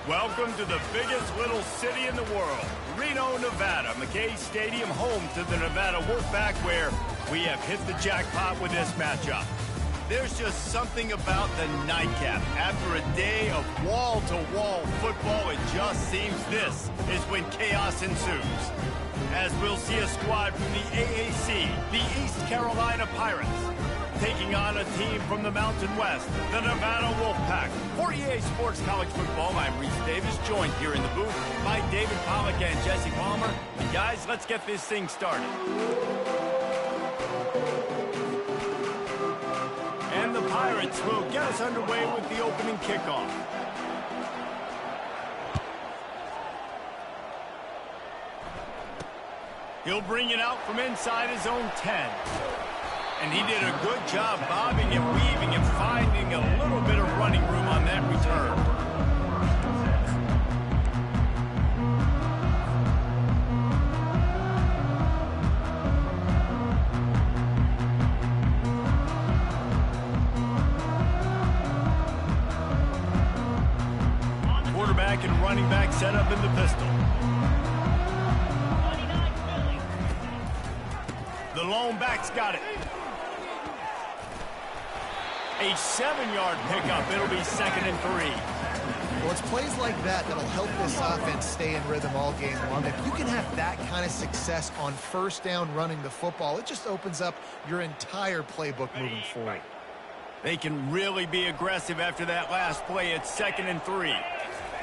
Welcome to the biggest little city in the world, Reno, Nevada. McKay Stadium, home to the Nevada Wolfpack, where we have hit the jackpot with this matchup. There's just something about the nightcap. After a day of wall-to-wall football, it just seems this is when chaos ensues. As we'll see a squad from the AAC, the East Carolina Pirates, taking on a team from the Mountain West, the Nevada Wolfpack. For EA Sports College Football, I'm Reese Davis, joined here in the booth by David Pollack and Jesse Palmer. And guys, let's get this thing started. And the Pirates will get us underway with the opening kickoff. He'll bring it out from inside his own 10. And he did a good job bobbing and weaving and finding a little bit of running room on that return. Quarterback and running back set up in the pistol. The lone back's got it. A 7-yard pickup. It'll be 2nd and 3. Well, it's plays like that that'll help this offense stay in rhythm all game long. If you can have that kind of success on first down running the football, it just opens up your entire playbook moving forward. They can really be aggressive after that last play. It's 2nd and 3.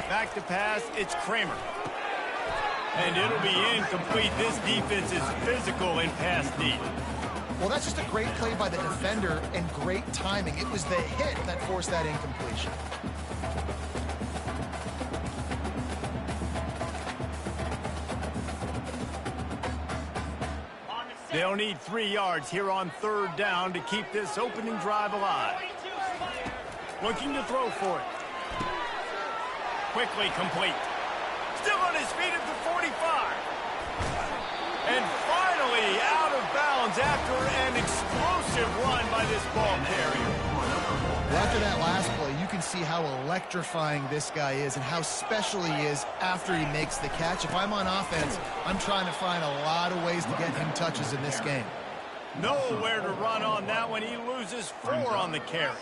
Back to pass, it's Kramer. And it'll be incomplete. This defense is physical in pass deep. Well, that's just a great play by the defender and great timing. It was the hit that forced that incompletion. They'll need 3 yards here on 3rd down to keep this opening drive alive. Looking to throw for it. Quickly complete. Still on his feet at the 45. And finally out of bounds after an explosive run by this ball carrier. Well, after that last play, you can see how electrifying this guy is and how special he is after he makes the catch. If I'm on offense, I'm trying to find a lot of ways to get him touches in this game. Nowhere to run on that one. He loses 4 on the carry.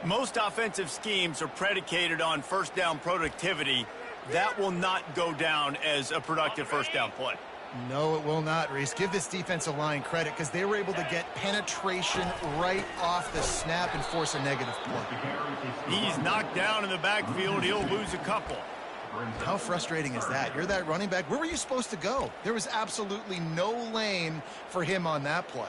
Most offensive schemes are predicated on first down productivity. That will not go down as a productive first down play. No, it will not, Reese. Give this defensive line credit because they were able to get penetration right off the snap and force a negative play. He's knocked down in the backfield. He'll lose a couple. How frustrating is that? You're that running back. Where were you supposed to go? There was absolutely no lane for him on that play.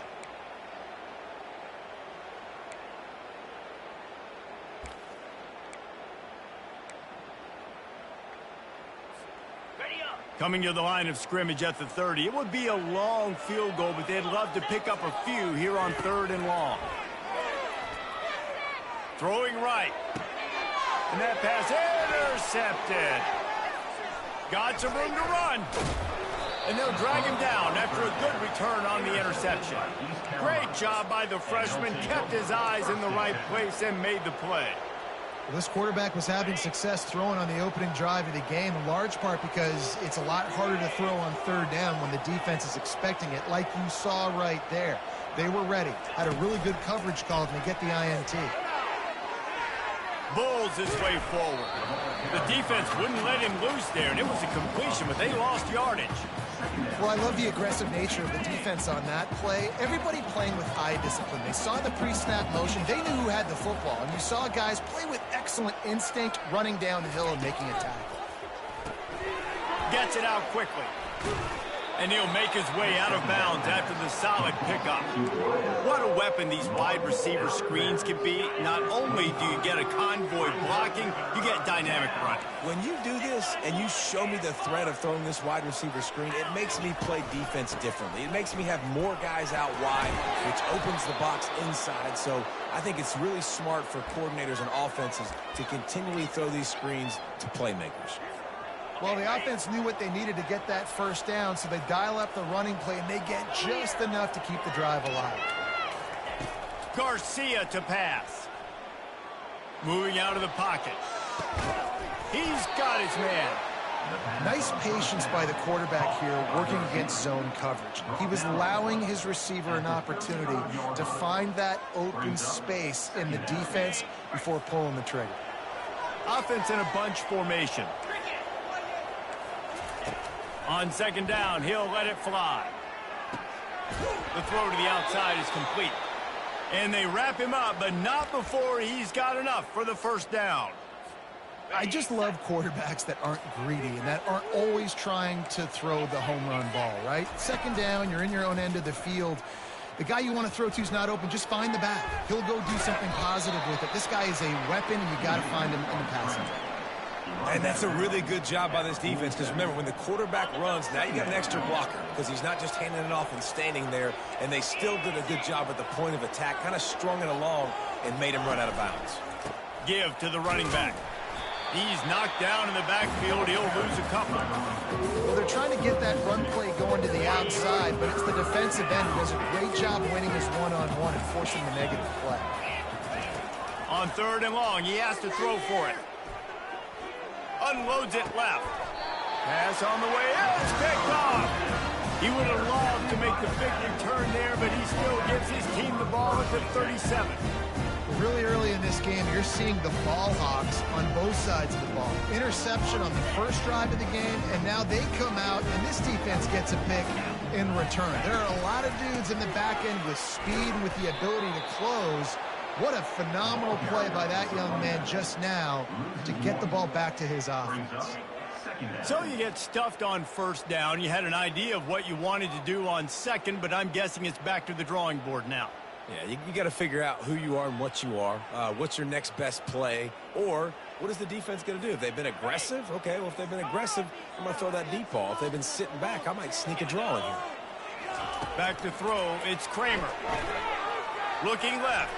Coming to the line of scrimmage at the 30. It would be a long field goal, but they'd love to pick up a few here on 3rd and long. Throwing right. And that pass intercepted. Got some room to run. And they'll drag him down after a good return on the interception. Great job by the freshman. Kept his eyes in the right place and made the play. Well, this quarterback was having success throwing on the opening drive of the game, in large part because it's a lot harder to throw on 3rd down when the defense is expecting it, like you saw right there. They were ready, had a really good coverage call to get the INT. Bulls his way forward. The defense wouldn't let him loose there, and it was a completion, but they lost yardage. Well, I love the aggressive nature of the defense on that play. Everybody playing with eye discipline. They saw the pre-snap motion. They knew who had the football. And you saw guys play with excellent instinct, running down the hill and making a tackle. Gets it out quickly. And he'll make his way out of bounds after the solid pickup. What a weapon these wide receiver screens can be. Not only do you get a convoy blocking, you get dynamic running. When you do this and you show me the threat of throwing this wide receiver screen, it makes me play defense differently. It makes me have more guys out wide, which opens the box inside. So I think it's really smart for coordinators and offenses to continually throw these screens to playmakers. Well, the offense knew what they needed to get that first down, so they dial up the running play, and they get just enough to keep the drive alive. Garcia to pass. Moving out of the pocket. He's got his man. Nice patience by the quarterback here working against zone coverage. He was allowing his receiver an opportunity to find that open space in the defense before pulling the trigger. Offense in a bunch formation. On second down, he'll let it fly. The throw to the outside is complete. And they wrap him up, but not before he's got enough for the first down. I just love quarterbacks that aren't greedy and that aren't always trying to throw the home run ball, right? Second down, you're in your own end of the field. The guy you want to throw to is not open. Just find the back. He'll go do something positive with it. This guy is a weapon, and you got to find him in the passing game. And that's a really good job by this defense, because remember, when the quarterback runs, now you got an extra blocker, because he's not just handing it off and standing there, and they still did a good job at the point of attack, kind of strung it along and made him run out of bounds. Give to the running back. He's knocked down in the backfield. He'll lose a couple. Well, they're trying to get that run play going to the outside, but it's the defensive end who does a great job winning his one-on-one and forcing the negative play. On third and long, he has to throw for it. Unloads it left. Pass on the way in. It's picked off. He would have loved to make the big return there, but he still gives his team the ball at the 37. Really early in this game, you're seeing the ball hawks on both sides of the ball. Interception on the first drive of the game, and now they come out, and this defense gets a pick in return. There are a lot of dudes in the back end with speed and with the ability to close. What a phenomenal play by that young man just now to get the ball back to his offense. So you get stuffed on first down. You had an idea of what you wanted to do on second, but I'm guessing it's back to the drawing board now. Yeah, you got to figure out who you are and what you are. What's your next best play? Or what is the defense going to do? If they've been aggressive, okay, well, if they've been aggressive, I'm going to throw that deep ball. If they've been sitting back, I might sneak a draw in here. Back to throw, it's Kramer. Looking left.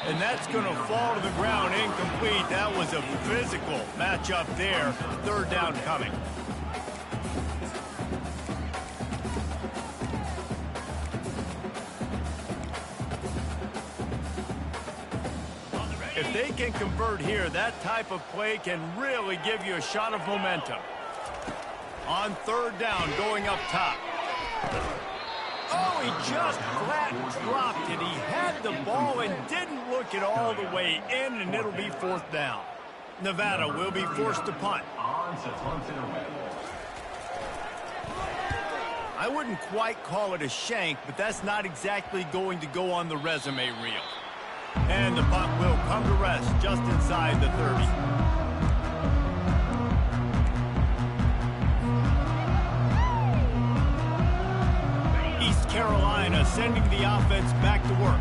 And that's going to fall to the ground incomplete. That was a physical matchup there. Third down coming. If they can convert here, that type of play can really give you a shot of momentum. On third down, going up top. Oh, he just flat dropped it. He had the ball and didn't look it all the way in, and it'll be fourth down. Nevada will be forced to punt. I wouldn't quite call it a shank, but that's not exactly going to go on the resume reel. And the punt will come to rest just inside the 30. East Carolina sending the offense back to work.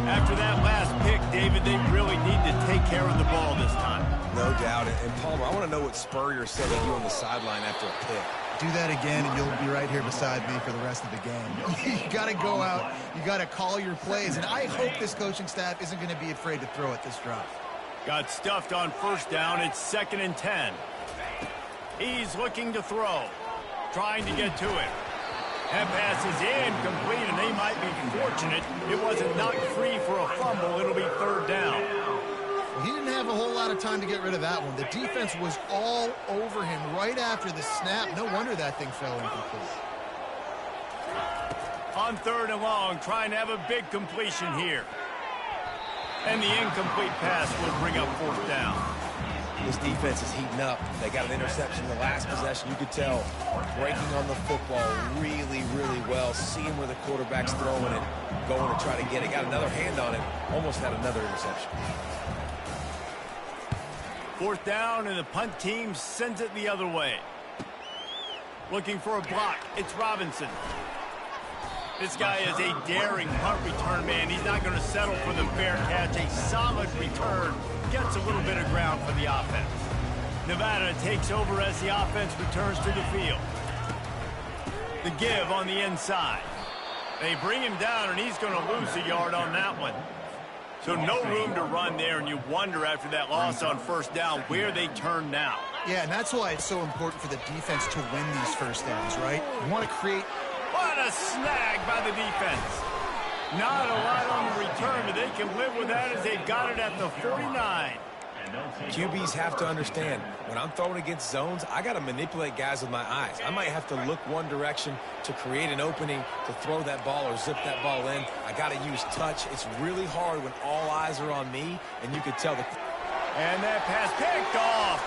After that last pick, David, they really need to take care of the ball this time. No doubt. And Palmer, I want to know what Spurrier said to you on the sideline after a pick. Do that again, and you'll be right here beside me for the rest of the game. You got to go out. You got to call your plays. And I hope this coaching staff isn't going to be afraid to throw at this drive. Got stuffed on first down. It's 2nd and 10. He's looking to throw. Trying to get to it. That pass is incomplete, and they might be fortunate it wasn't knocked free for a fumble. It'll be third down. He didn't have a whole lot of time to get rid of that one. The defense was all over him right after the snap. No wonder that thing fell incomplete. On third and long, trying to have a big completion here. And the incomplete pass will bring up fourth down. This defense is heating up. They got an interception in the last possession. You could tell breaking on the football really, really well, seeing where the quarterback's throwing it, going to try to get it. Got another hand on it, almost had another interception. Fourth down, and the punt team sends it the other way. Looking for a block. It's Robinson. This guy is a daring punt return man. He's not going to settle for the fair catch. A solid return. Gets a little bit of ground for the offense. Nevada takes over as the offense returns to the field. The give on the inside. They bring him down, and he's going to lose a yard on that one. So no room to run there, and you wonder after that loss on first down where they turn now. Yeah, and that's why it's so important for the defense to win these first downs, right? You want to create... What a snag by the defense. Not a lot on the return, but they can live with that as they've got it at the 49. QBs have to understand, when I'm throwing against zones, I got to manipulate guys with my eyes. I might have to look one direction to create an opening to throw that ball or zip that ball in. I got to use touch. It's really hard when all eyes are on me, and you could tell the... And that pass picked off.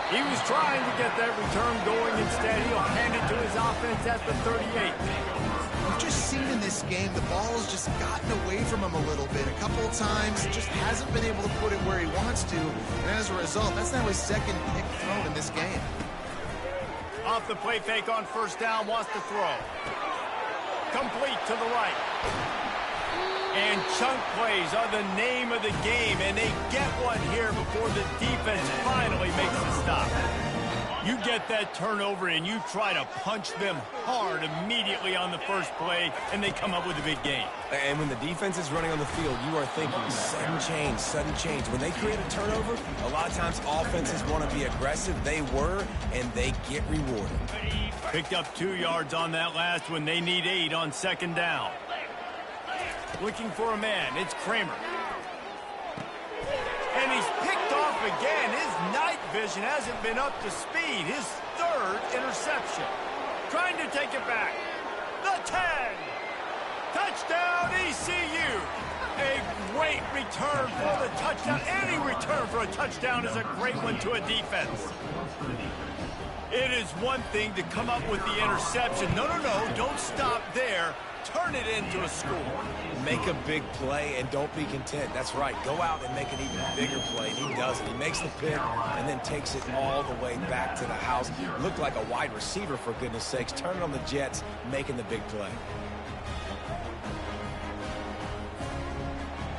He was trying to get that return going. Instead, he'll hand it to his offense at the 38. We've just seen in this game the ball has just gotten away from him a little bit. A couple of times, just hasn't been able to put it where he wants to. And as a result, that's now his second pick thrown in this game. Off the play fake on first down, wants to throw. Complete to the right. And chunk plays are the name of the game, and they get one here before the defense finally makes the stop. You get that turnover, and you try to punch them hard immediately on the first play, and they come up with a big gain. And when the defense is running on the field, you are thinking sudden change, sudden change. When they create a turnover, a lot of times offenses want to be aggressive. They were, and they get rewarded. Picked up 2 yards on that last one. They need 8 on second down. Looking for a man. It's Kramer. And he's picked off again. His night vision hasn't been up to speed. His third interception. Trying to take it back. The 10. Touchdown, ECU. A great return for the touchdown. Any return for a touchdown is a great one to a defense. It is one thing to come up with the interception. No, don't stop there. Turn it into a score. Make a big play and don't be content. That's right. Go out and make an even bigger play. And he does it. He makes the pick and then takes it all the way back to the house. Looked like a wide receiver, for goodness sakes. Turn it on the Jets, making the big play.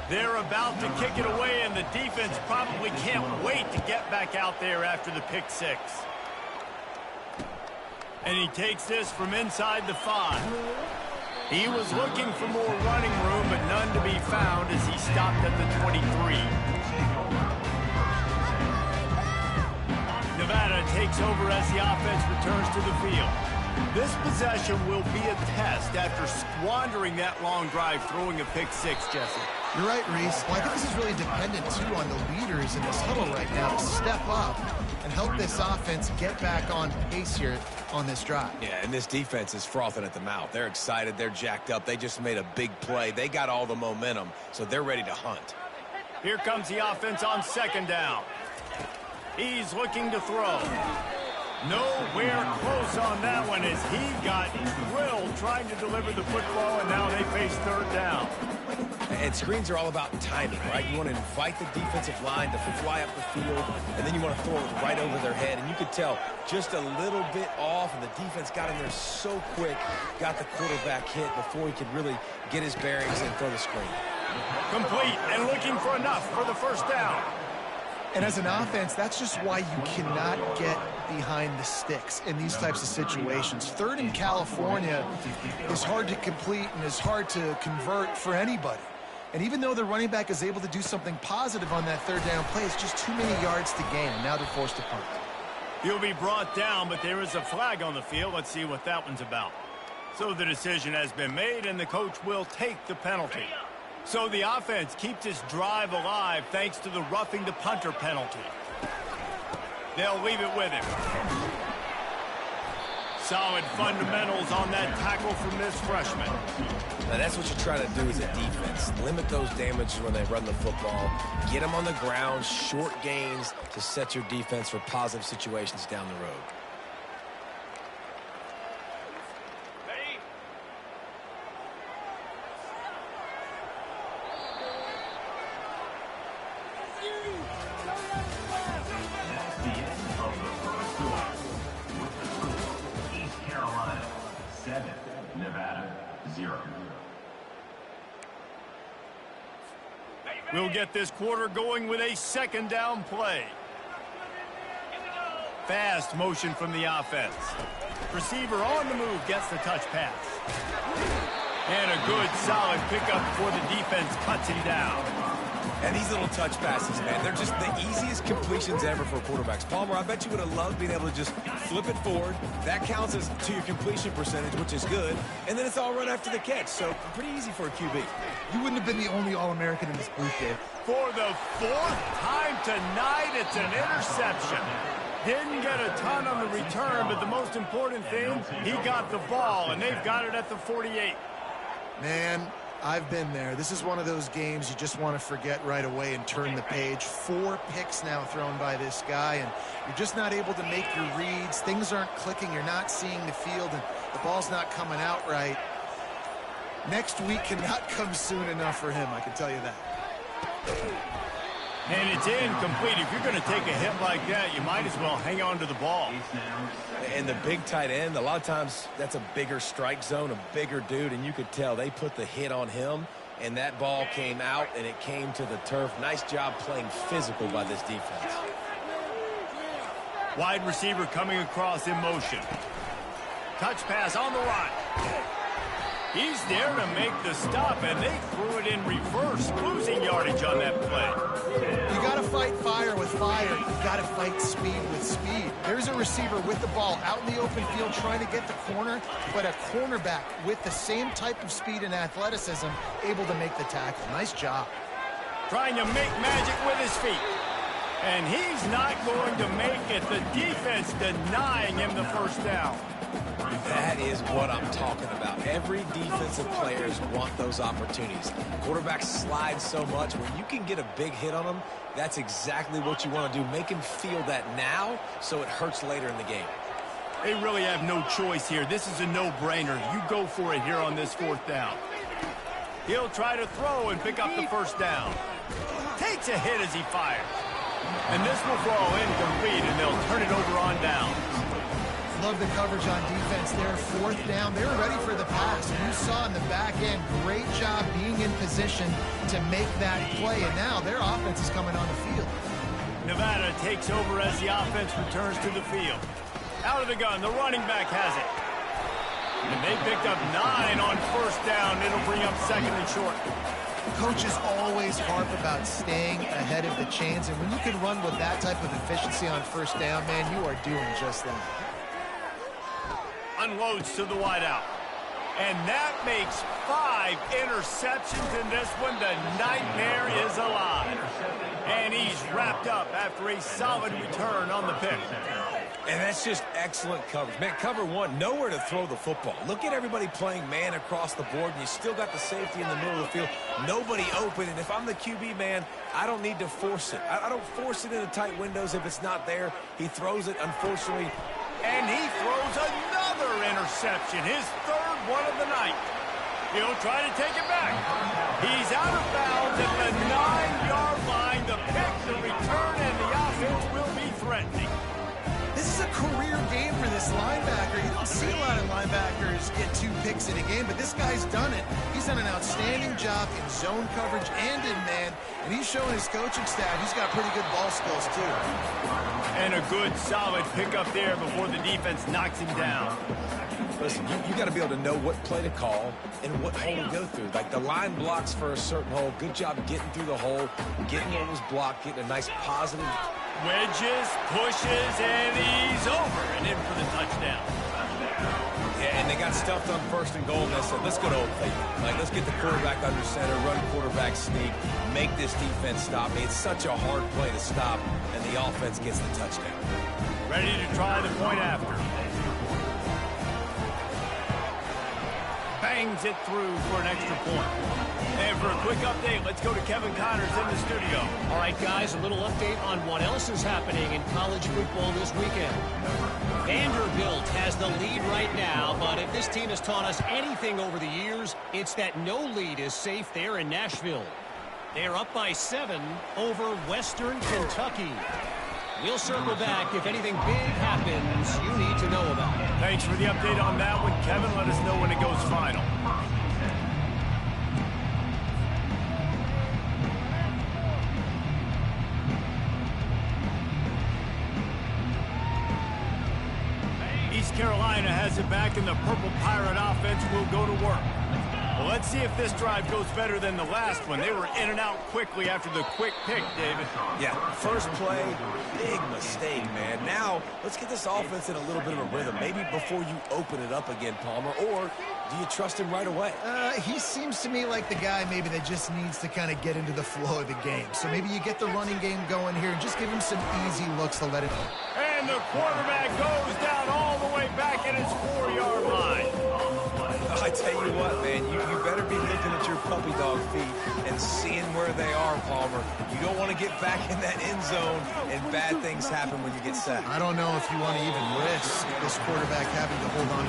They're about to kick it away, and the defense probably can't wait to get back out there after the pick six. And he takes this from inside the 5. He was looking for more running room, but none to be found as he stopped at the 23. Nevada takes over as the offense returns to the field. This possession will be a test after squandering that long drive, throwing a pick six, Jesse. You're right, Reese. Well, I think this is really dependent, too, on the leaders in this huddle right now to step up and help this offense get back on pace here on this drive. Yeah, and this defense is frothing at the mouth. They're excited. They're jacked up. They just made a big play. They got all the momentum, so they're ready to hunt. Here comes the offense on second down. He's looking to throw. Nowhere close on that one as he got drilled trying to deliver the football, and now they face third down. And screens are all about timing, right? You want to invite the defensive line to fly up the field, and then you want to throw it right over their head. And you could tell just a little bit off, and the defense got in there so quick, got the quarterback hit before he could really get his bearings and throw the screen. Complete and looking for enough for the first down. And as an offense, that's just why you cannot get behind the sticks in these types of situations. Third in California is hard to complete and is hard to convert for anybody. And even though the running back is able to do something positive on that third down play, it's just too many yards to gain, and now they're forced to punt. He'll be brought down, but there is a flag on the field. Let's see what that one's about. So the decision has been made, and the coach will take the penalty. So the offense keeps this drive alive thanks to the roughing the punter penalty. They'll leave it with him. Solid fundamentals on that tackle from this freshman. Now that's what you try to do as a defense. Limit those damages when they run the football. Get them on the ground, short gains to set your defense for positive situations down the road. We'll get this quarter going with a second down play. Fast motion from the offense. Receiver on the move gets the touch pass. And a good solid pickup before the defense cuts him down. And these little touch passes, man, they're just the easiest completions ever for quarterbacks. Palmer, I bet you would have loved being able to just flip it forward. That counts as to your completion percentage, which is good. And then it's all run after the catch, so pretty easy for a QB. You wouldn't have been the only All-American in this booth, Dave. For the fourth time tonight, it's an interception. Didn't get a ton on the return, but the most important thing, he got the ball, and they've got it at the 48. Man, I've been there. This is one of those games you just want to forget right away and turn the page. 4 picks now thrown by this guy, and you're just not able to make your reads. Things aren't clicking. You're not seeing the field, and the ball's not coming out right. Next week cannot come soon enough for him, I can tell you that. And it's incomplete. If you're going to take a hit like that, you might as well hang on to the ball. And the big tight end, a lot of times that's a bigger strike zone, a bigger dude, and you could tell they put the hit on him, and that ball came out, and it came to the turf. Nice job playing physical by this defense. Wide receiver coming across in motion. Touch pass on the run. He's there to make the stop, and they threw it in reverse, losing yardage on that play. You got to fight fire with fire. You got to fight speed with speed. There's a receiver with the ball out in the open field trying to get the corner, but a cornerback with the same type of speed and athleticism able to make the tackle. Nice job. Trying to make magic with his feet. And he's not going to make it. The defense denying him the first down. That is what I'm talking about. Every defensive players want those opportunities. Quarterbacks slide so much. When you can get a big hit on them, that's exactly what you want to do. Make him feel that now so it hurts later in the game. They really have no choice here. This is a no-brainer. You go for it here on this 4th down. He'll try to throw and pick up the first down. Takes a hit as he fires. And this will fall incomplete, and they'll turn it over on down. Love the coverage on defense there. 4th down. They were ready for the pass. You saw in the back end, great job being in position to make that play. And now their offense is coming on the field. Nevada takes over as the offense returns to the field. Out of the gun, the running back has it. And they picked up 9 on 1st down. It'll bring up 2nd and short. Coaches always harp about staying ahead of the chains. And when you can run with that type of efficiency on 1st down, man, you are doing just that. Unloads to the wideout. And that makes 5 interceptions in this one. The nightmare is alive. And he's wrapped up after a solid return on the pick. And that's just excellent coverage. Man, cover 1, nowhere to throw the football. Look at everybody playing man across the board, and you still got the safety in the middle of the field. Nobody open, and if I'm the QB, man, I don't need to force it. I don't force it into tight windows if it's not there. He throws it, unfortunately. And he throws another interception, his 3rd one of the night. He'll try to take it back. He's out of bounds at the 9-yard line. The pick, the return, and the offense will be threatening. This is a career game for this linebacker. You don't see a lot of linebackers get 2 picks in a game, but this guy's done it. He's done an outstanding job in zone coverage and in man, and he's showing his coaching staff he's got pretty good ball skills too. And a good, solid pickup there before the defense knocks him down. Listen, you got to be able to know what play to call and what hole to go through. Like the line blocks for a certain hole. Good job getting through the hole, getting what was blocked, getting a nice positive. Wedges, pushes, and he's over and in for the touchdown. Yeah, and they got stuffed on 1st and goal, and they said, let's go to Old Faithful. Like, let's get the quarterback under center, run quarterback sneak, make this defense stop me. It's such a hard play to stop, and the offense gets the touchdown. Ready to try the point after. Bangs it through for an extra point. And for a quick update, let's go to Kevin Connors in the studio. All right, guys, a little update on what else is happening in college football this weekend. Vanderbilt has the lead right now, but if this team has taught us anything over the years, it's that no lead is safe there in Nashville. They're up by 7 over Western Kentucky. We'll circle back if anything big happens you need to know about. Thanks for the update on that one, Kevin. Let us know when it goes final. East Carolina has it back, and the Purple Pirate offense will go to work. Well, let's see if this drive goes better than the last one. They were in and out quickly after the quick pick, David. Yeah, first play, big mistake, man. Now, let's get this offense in a little bit of a rhythm. Maybe before you open it up again, Palmer, or do you trust him right away? He seems to me like the guy maybe that just needs to kind of get into the flow of the game. So maybe you get the running game going here and just give him some easy looks to let it go. And the quarterback goes down all the way back at his 4-yard line. I tell you what, man, you better be looking at your puppy dog feet and seeing where they are, Palmer. You don't want to get back in that end zone and bad things happen when you get sacked. I don't know if you want to even risk this quarterback having to hold on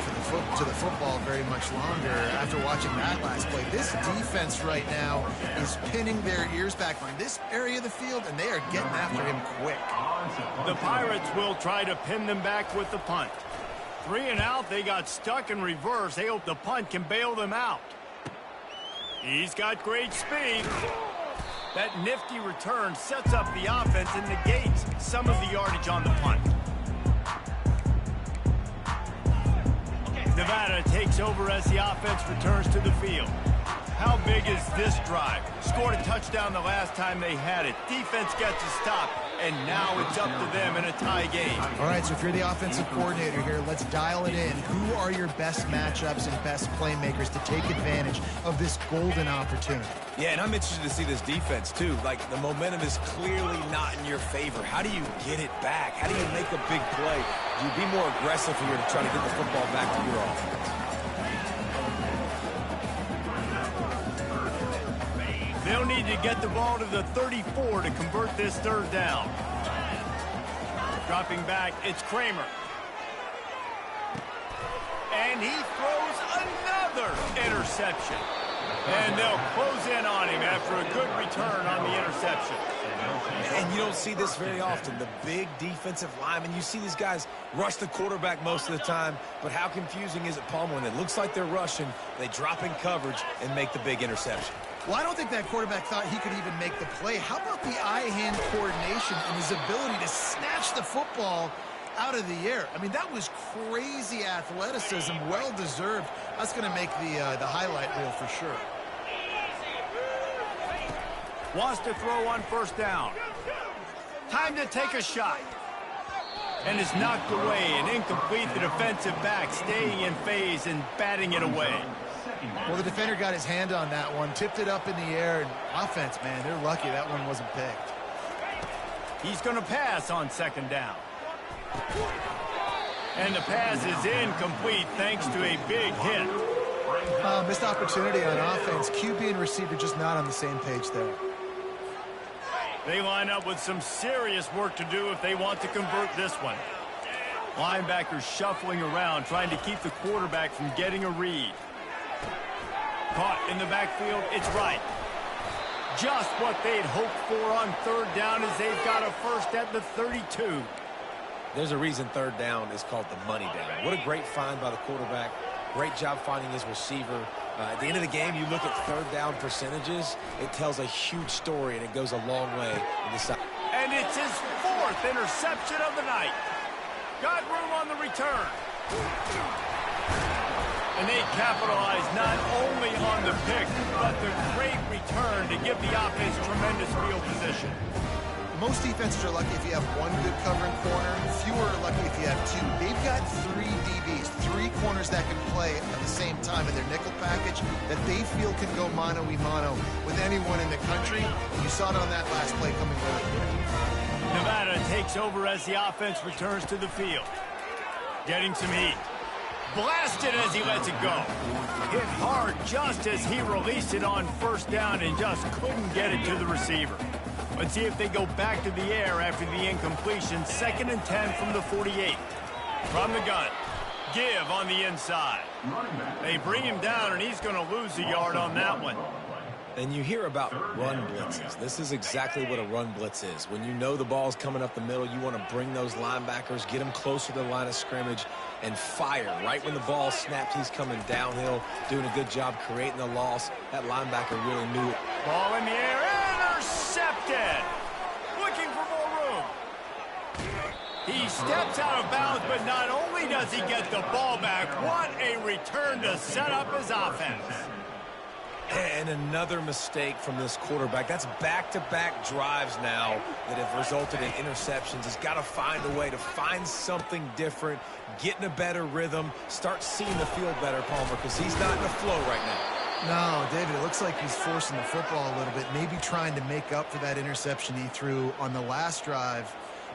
to the football very much longer after watching that last play. This defense right now is pinning their ears back on this area of the field, and they are getting after him quick. The Pirates will try to pin them back with the punt. 3 and out, they got stuck in reverse. They hope the punt can bail them out. He's got great speed. That nifty return sets up the offense and negates some of the yardage on the punt. Nevada takes over as the offense returns to the field. How big is this drive? Scored a touchdown the last time they had it. Defense gets a stop, and now it's up to them in a tie game. All right, so if you're the offensive coordinator here, let's dial it in. Who are your best matchups and best playmakers to take advantage of this golden opportunity? Yeah, and I'm interested to see this defense, too. Like, the momentum is clearly not in your favor. How do you get it back? How do you make a big play? Do you be more aggressive here to try to get the football back to your offense? They'll need to get the ball to the 34 to convert this third down. Dropping back, it's Kramer. And he throws another interception. And they'll close in on him after a good return on the interception. And you don't see this very often. The big defensive linemen, you see these guys rush the quarterback most of the time, but how confusing is it, Palmer, when it looks like they're rushing, they drop in coverage and make the big interception? Well, I don't think that quarterback thought he could even make the play. How about the eye-hand coordination and his ability to snatch the football out of the air? I mean, that was crazy athleticism, well-deserved. That's going to make the highlight reel for sure. Wants to throw on first down. Time to take a shot. And is knocked away and incomplete. The defensive back staying in phase and batting it away. Well, the defender got his hand on that one, tipped it up in the air, and offense, man, they're lucky that one wasn't picked. He's going to pass on second down. And the pass is incomplete thanks to a big hit. Missed opportunity on offense. QB and receiver just not on the same page there. They line up with some serious work to do if they want to convert this one. Linebackers shuffling around, trying to keep the quarterback from getting a read. Caught in the backfield, it's right. Just what they'd hoped for on third down as they've got a first at the 32. There's a reason third down is called the money down. What a great find by the quarterback. Great job finding his receiver. At the end of the game, you look at third down percentages, it tells a huge story, and it goes a long way in this. And it's his 4th interception of the night. Got room on the return. And they capitalize not only on the pick, but the great return to give the offense tremendous field position. Most defenses are lucky if you have one good covering corner. Fewer are lucky if you have two. They've got 3 DBs, 3 corners that can play at the same time in their nickel package that they feel can go mano-a-mano with anyone in the country. And you saw it on that last play coming over. Nevada takes over as the offense returns to the field. Getting some heat. Blasted as he lets it go. Hit hard just as he released it on first down and just couldn't get it to the receiver. Let's see if they go back to the air after the incompletion. 2nd and 10 from the 48. From the gun. Give on the inside. They bring him down, and he's going to lose a yard on that one. And you hear about run blitzes. This is exactly what a run blitz is. When you know the ball's coming up the middle, you want to bring those linebackers, get them closer to the line of scrimmage, and fire. Right when the ball snaps, he's coming downhill, doing a good job creating the loss. That linebacker really knew it. Ball in the air, intercepted. Looking for more room. He steps out of bounds, but not only does he get the ball back, what a return to set up his offense. And another mistake from this quarterback. That's back-to-back drives now that have resulted in interceptions. He's got to find a way to find something different, get in a better rhythm, start seeing the field better, Palmer, because he's not in the flow right now. No, David, it looks like he's forcing the football a little bit, maybe trying to make up for that interception he threw on the last drive.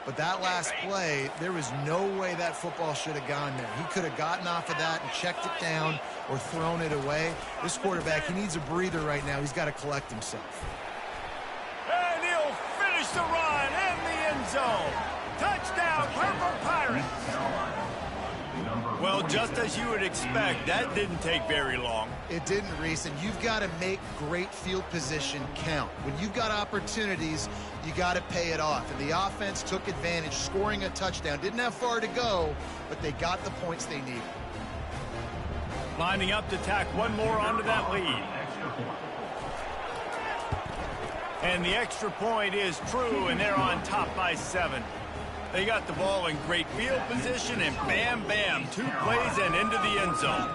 But that last play, there was no way that football should have gone there. He could have gotten off of that and checked it down or thrown it away. This quarterback, he needs a breather right now. He's got to collect himself. And he'll finish the run in the end zone. Touchdown, Purple Pirates. Well, just as you would expect, that didn't take very long. It didn't, Reese, and you've got to make great field position count. When you've got opportunities, you got to pay it off. And the offense took advantage, scoring a touchdown. Didn't have far to go, but they got the points they needed. Lining up to tack one more onto that lead. And the extra point is true, and they're on top by 7. They got the ball in great field position, and bam, bam, 2 plays and into the end zone.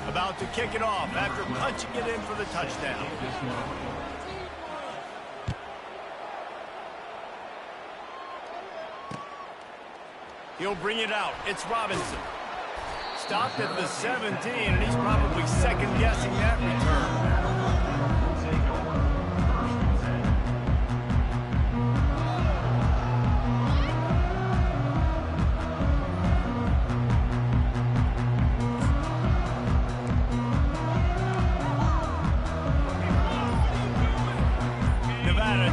About to kick it off after punching it in for the touchdown. He'll bring it out. It's Robinson. Stopped at the 17, and he's probably second-guessing that return.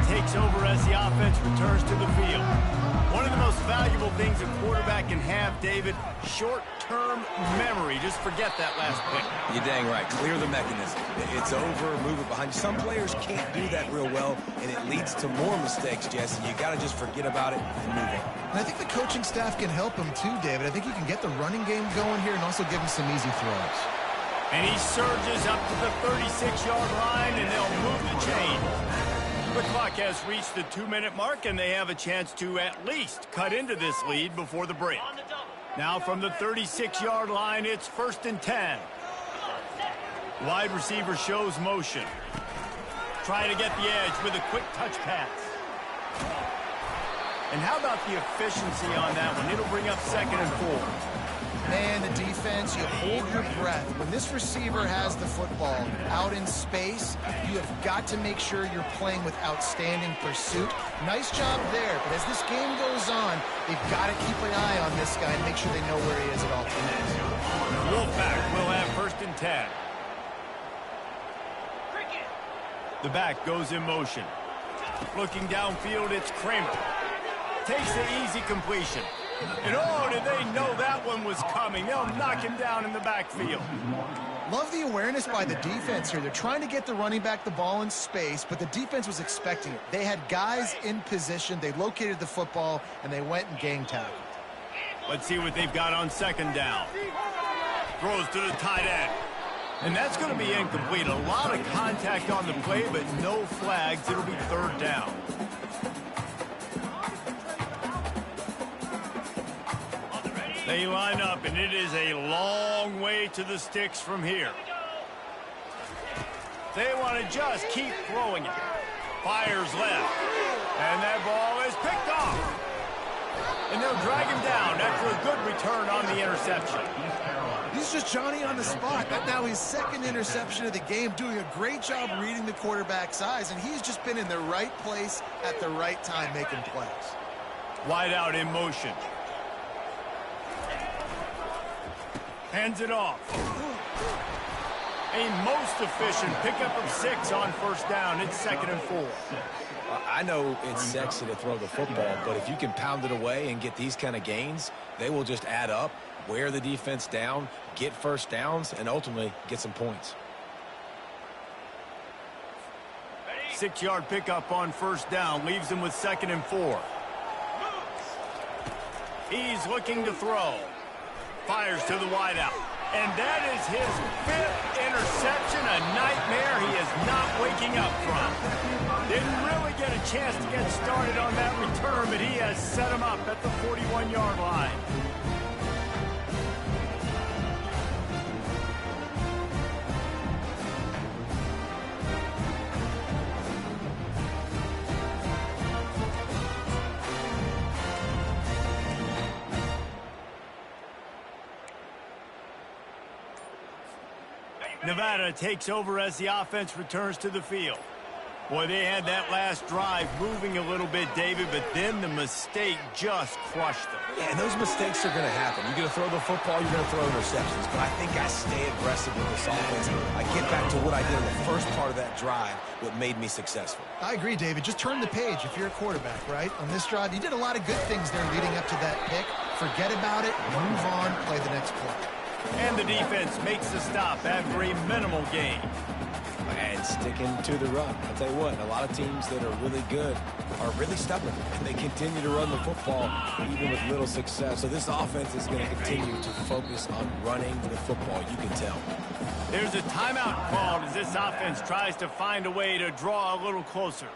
Takes over as the offense returns to the field. One of the most valuable things a quarterback can have, David, short-term memory. Just forget that last pick. You're dang right. Clear the mechanism. It's over, move it behind you. Some players can't do that real well, and it leads to more mistakes, Jesse. You got to just forget about it and move on. And I think the coaching staff can help him too, David. I think he can get the running game going here and also give him some easy throws. And he surges up to the 36-yard line, and they'll move the chain. The clock has reached the 2-minute mark, and they have a chance to at least cut into this lead before the break. Now from the 36-yard line, it's 1st and 10. Wide receiver shows motion. Trying to get the edge with a quick touch pass. And how about the efficiency on that one? It'll bring up 2nd and 4. Man, the defense, you hold your breath. When this receiver has the football out in space, you have got to make sure you're playing with outstanding pursuit. Nice job there, but as this game goes on, they've got to keep an eye on this guy and make sure they know where he is at all times. Wolfpack will have 1st and 10. The back goes in motion. Looking downfield, it's Kramer. Takes the easy completion. And oh, did they know that one was coming. They'll knock him down in the backfield. Love the awareness by the defense here. They're trying to get the running back the ball in space, but the defense was expecting it. They had guys in position. They located the football, and they went and gang tackled. Let's see what they've got on 2nd down. Throws to the tight end. And that's going to be incomplete. A lot of contact on the play, but no flags. It'll be 3rd down. They line up, and it is a long way to the sticks from here. They want to just keep throwing it. Fires left. And that ball is picked off. And they'll drag him down after a good return on the interception. He's just Johnny on the spot. That now his 2nd interception of the game, doing a great job reading the quarterback's eyes, and he's just been in the right place at the right time making plays. Wide out in motion. Hands it off. A most efficient pickup of 6 on 1st down. It's 2nd and 4. I know it's sexy to throw the football, but if you can pound it away and get these kind of gains, they will just add up, wear the defense down, get 1st downs, and ultimately get some points. 6-yard pickup on 1st down leaves him with 2nd and 4. He's looking to throw. Fires to the wideout. And that is his 5th interception, a nightmare he is not waking up from. Didn't really get a chance to get started on that return, but he has set him up at the 41-yard line. Nevada takes over as the offense returns to the field. Boy, they had that last drive moving a little bit, David, but then the mistake just crushed them. Yeah, and those mistakes are going to happen. You're going to throw the football, you're going to throw interceptions. But I think I stay aggressive with this offense. I get back to what I did in the first part of that drive, what made me successful. I agree, David. Just turn the page if you're a quarterback, right? On this drive, you did a lot of good things there leading up to that pick. Forget about it, move on, play the next play. And the defense makes the stop after a minimal gain. And sticking to the run. I'll tell you what, a lot of teams that are really good are really stubborn. And they continue to run the football even with little success. So this offense is going to continue to focus on running the football. You can tell. There's a timeout called as this offense tries to find a way to draw a little closer.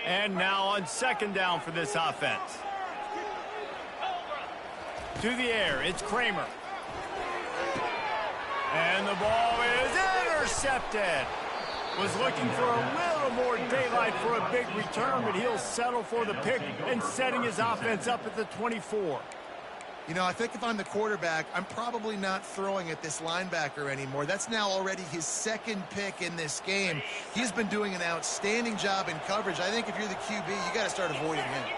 And now on second down for this offense. To the air, it's Kramer. And the ball is intercepted. Was looking for a little more daylight for a big return, but he'll settle for the pick and setting his offense up at the 24. You know, I think if I'm the quarterback, I'm probably not throwing at this linebacker anymore. That's now already his second pick in this game. He's been doing an outstanding job in coverage. I think if you're the QB, you got to start avoiding him.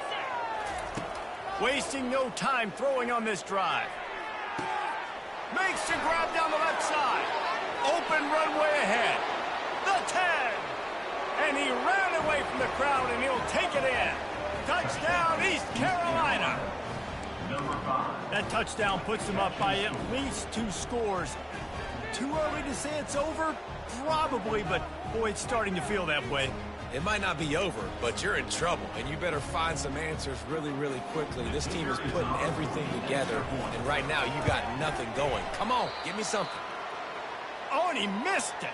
Wasting no time throwing on this drive. Makes the grab down the left side. Open runway ahead. The 10. And he ran away from the crowd, and he'll take it in. Touchdown, East Carolina. That touchdown puts them up by at least 2 scores. Too early to say it's over? Probably, but boy, it's starting to feel that way. It might not be over, but you're in trouble, and you better find some answers really, really quickly. This team is putting everything together, and right now you got nothing going. Come on, give me something. Oh, and he missed it.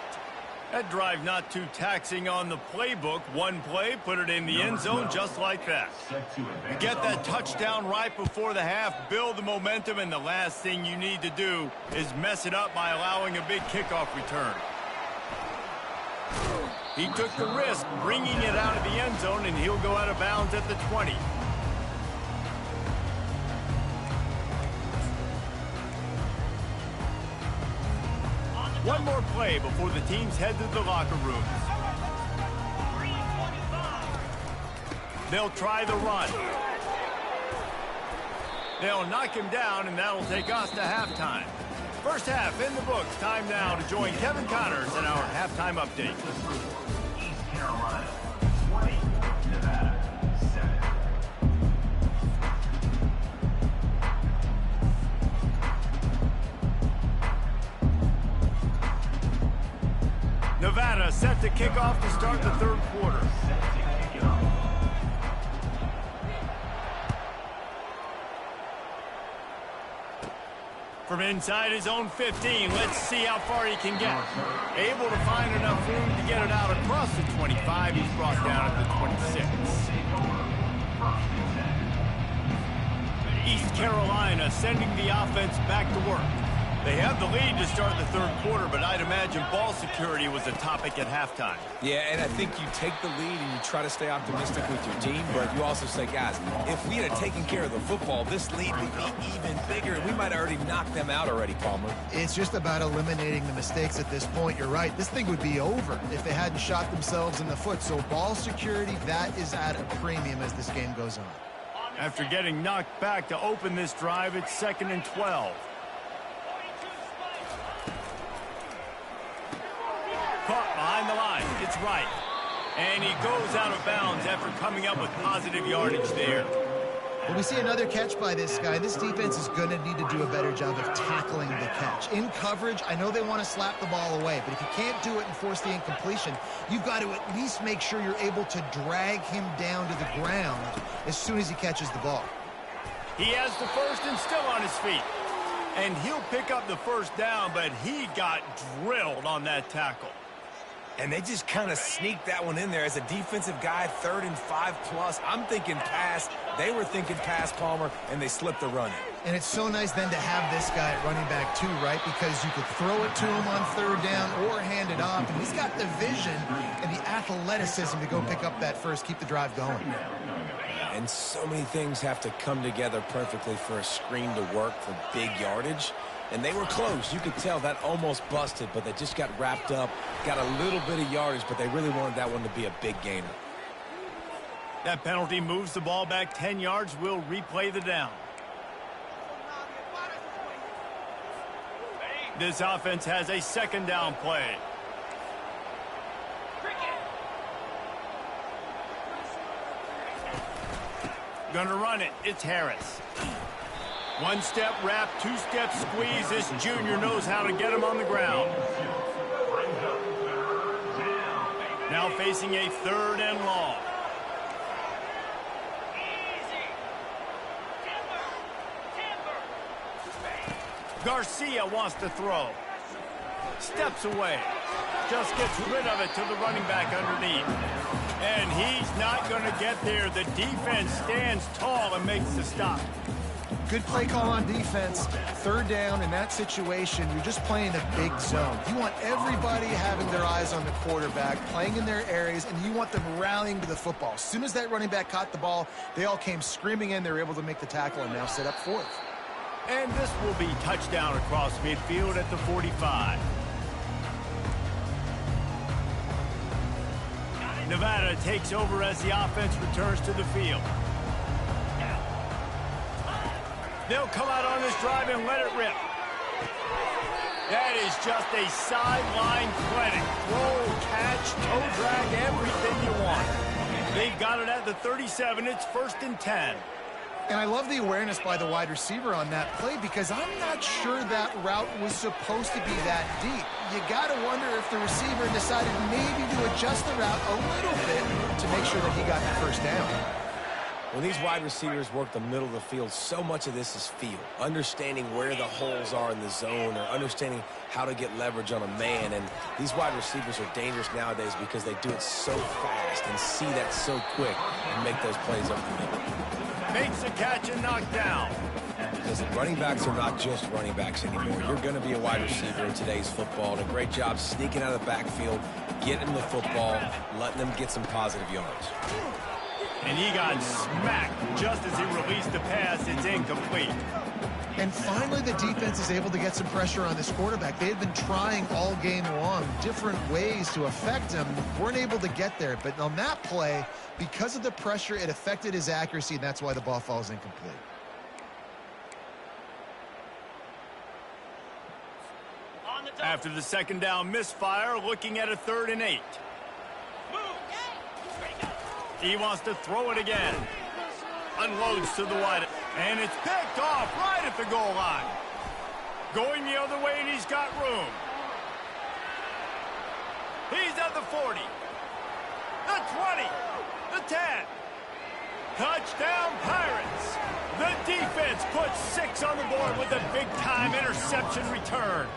That drive not too taxing on the playbook. One play, put it in the end zone just like that. You get that touchdown right before the half, build the momentum, and the last thing you need to do is mess it up by allowing a big kickoff return. He took the risk, bringing it out of the end zone, and he'll go out of bounds at the 20. One more play before the teams head to the locker room. They'll try the run. They'll knock him down, and that'll take us to halftime. First half in the books. Time now to join Kevin Connors in our halftime update. East Carolina 20, Nevada 7. Nevada set to kick off to start the third quarter. From inside his own 15, let's see how far he can get. Able to find enough room to get it out across the 25. He's brought down at the 26. East Carolina sending the offense back to work. They have the lead to start the third quarter, but I'd imagine ball security was a topic at halftime. Yeah, and I think you take the lead and you try to stay optimistic with your team, but you also say, guys, if we had taken care of the football, this lead would be even bigger. We might have already knocked them out already, Palmer. It's just about eliminating the mistakes at this point. You're right. This thing would be over if they hadn't shot themselves in the foot. So ball security, that is at a premium as this game goes on. After getting knocked back to open this drive, it's 2nd and 12. Caught behind the line. It's right. And he goes out of bounds after coming up with positive yardage there. Well, we see another catch by this guy. This defense is going to need to do a better job of tackling the catch. In coverage, I know they want to slap the ball away, but if you can't do it and force the incompletion, you've got to at least make sure you're able to drag him down to the ground as soon as he catches the ball. He has the first and still on his feet. And he'll pick up the first down, but he got drilled on that tackle. And they just kind of sneaked that one in there. As a defensive guy, 3rd and 5+. I'm thinking pass. They were thinking pass, Palmer, and they slipped the run in. And it's so nice then to have this guy at running back too, right? Because you could throw it to him on 3rd down or hand it off. And he's got the vision and the athleticism to go pick up that first, keep the drive going. And so many things have to come together perfectly for a screen to work for big yardage. And they were close. You could tell that almost busted, but they just got wrapped up, got a little bit of yardage, but they really wanted that one to be a big gainer. That penalty moves the ball back 10 yards. We'll replay the down. This offense has a 2nd down play. Gonna run it. It's Harris. 1-step wrap, 2-step squeeze. This junior knows how to get him on the ground. Now facing a 3rd and long. Garcia wants to throw. Steps away. Just gets rid of it to the running back underneath. And he's not going to get there. The defense stands tall and makes the stop. Good play call on defense. 3rd down in that situation, you're just playing a big zone. You want everybody having their eyes on the quarterback, playing in their areas, and you want them rallying to the football. As soon as that running back caught the ball, they all came screaming in. They were able to make the tackle and now set up 4th. And this will be touchdown across midfield at the 45. Nevada takes over as the offense returns to the field. They'll come out on this drive and let it rip. That is just a sideline clinic. Throw, catch, toe drag, everything you want. They've got it at the 37. It's 1st and 10. And I love the awareness by the wide receiver on that play because I'm not sure that route was supposed to be that deep. You got to wonder if the receiver decided maybe to adjust the route a little bit to make sure that he got the 1st down. When these wide receivers work the middle of the field, so much of this is feel. Understanding where the holes are in the zone or understanding how to get leverage on a man. And these wide receivers are dangerous nowadays because they do it so fast and see that so quick and make those plays up the middle. Makes the catch and knocked down. Because running backs are not just running backs anymore. You're going to be a wide receiver in today's football. And a great job sneaking out of the backfield, getting the football, letting them get some positive yards. And he got smacked just as he released the pass. It's incomplete. And finally, the defense is able to get some pressure on this quarterback. They had been trying all game long different ways to affect him. Weren't able to get there. But on that play, because of the pressure, it affected his accuracy, and that's why the ball falls incomplete. After the 2nd down misfire, looking at a 3rd and 8. He wants to throw it again. Unloads to the wide. And it's picked off right at the goal line. Going the other way, and he's got room. He's at the 40. The 20. The 10. Touchdown, Pirates. The defense puts 6 on the board with a big-time interception return.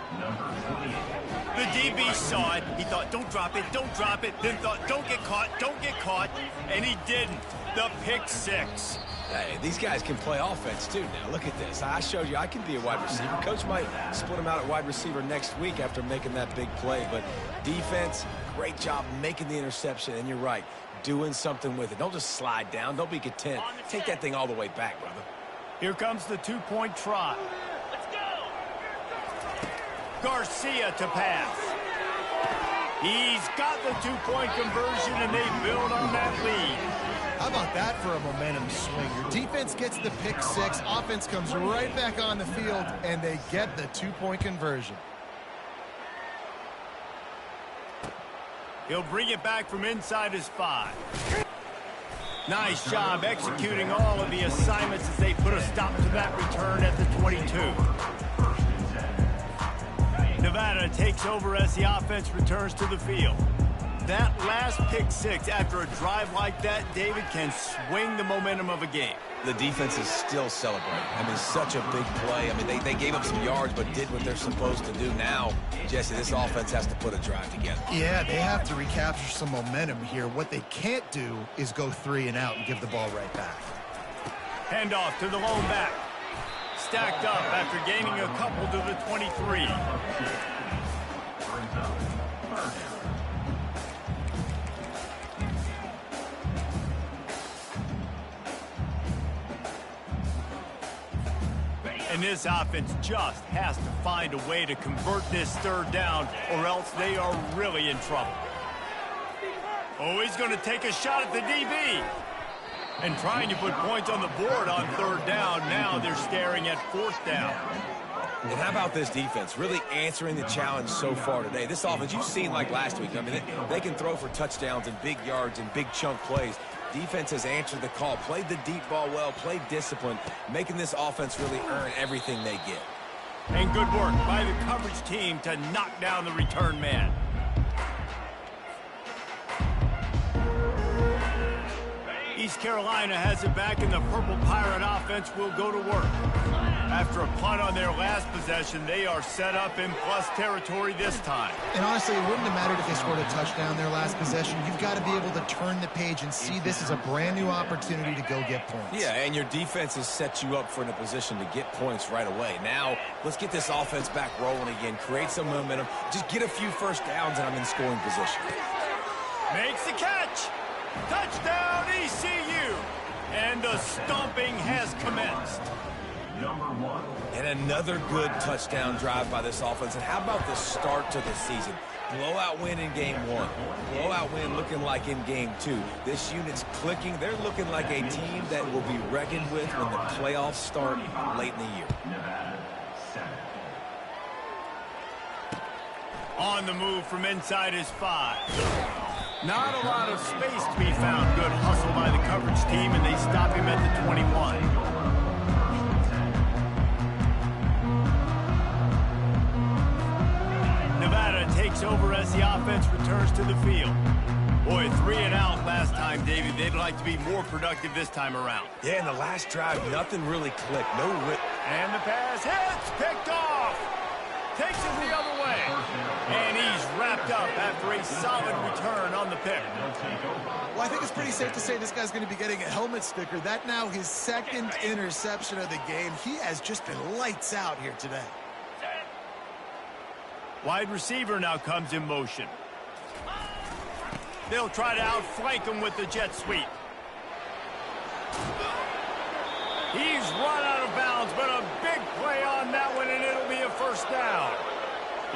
The DB saw it. He thought, don't drop it, don't drop it. Then thought, don't get caught. And he didn't. The pick 6. Hey, these guys can play offense, too, now. Look at this. I showed you I can be a wide receiver. Coach might split him out at wide receiver next week after making that big play. But defense, great job making the interception. And you're right, doing something with it. Don't just slide down. Don't be content. Take that thing all the way back, brother. Here comes the 2-point try. Let's go! Garcia to pass. He's got the 2-point conversion, and they build on that lead. How about that for a momentum swing? Your defense gets the pick 6, offense comes right back on the field, and they get the 2-point conversion. He'll bring it back from inside his 5. Nice job executing all of the assignments as they put a stop to that return at the 22. Nevada takes over as the offense returns to the field. That last pick six after a drive like that, David, can swing the momentum of a game. The defense is still celebrating. I mean, such a big play. I mean, they gave up some yards but did what they're supposed to do. Now, Jesse, this offense has to put a drive together. Yeah, they have to recapture some momentum here. What they can't do is go 3 and out and give the ball right back. Handoff to the lone back. Stacked up after gaining a couple to the 23. And this offense just has to find a way to convert this third down, or else they are really in trouble. Oh, he's going to take a shot at the DB. And trying to put points on the board on third down. Now they're staring at fourth down. And how about this defense? Really answering the challenge so far today. This offense, you've seen like last week. I mean, they can throw for touchdowns and big yards and big chunk plays. Defense has answered the call, played the deep ball well, played discipline, making this offense really earn everything they get. And good work by the coverage team to knock down the return man. East Carolina has it back, and the Purple Pirate offense will go to work. After a punt on their last possession, they are set up in plus territory this time. And honestly, it wouldn't have mattered if they scored a touchdown their last possession. You've got to be able to turn the page and see this as a brand new opportunity to go get points. Yeah, and your defense has set you up for in a position to get points right away. Now, let's get this offense back rolling again, create some momentum, just get a few first downs, and I'm in scoring position. Makes the catch. Touchdown, ECU. And the stomping has commenced. And another good touchdown drive by this offense. And how about the start to the season? Blowout win in game 1. Blowout win looking like in game 2. This unit's clicking. They're looking like a team that will be reckoned with when the playoffs start late in the year. On the move from inside his 5. Not a lot of space to be found. Good hustle by the coverage team, and they stop him at the 21. Nevada takes over as the offense returns to the field. Boy, 3 and out last time, David. They'd like to be more productive this time around. Yeah, in the last drive, nothing really clicked. No rip. And the pass hits, picked off. Takes it the other way. And he's wrapped up after a solid return on the pick. Well, I think it's pretty safe to say this guy's going to be getting a helmet sticker. That now his second interception of the game. He has just been lights out here today. Wide receiver now comes in motion. They'll try to outflank him with the jet sweep. He's run out of bounds, but a big play on that one, and it'll be a first down.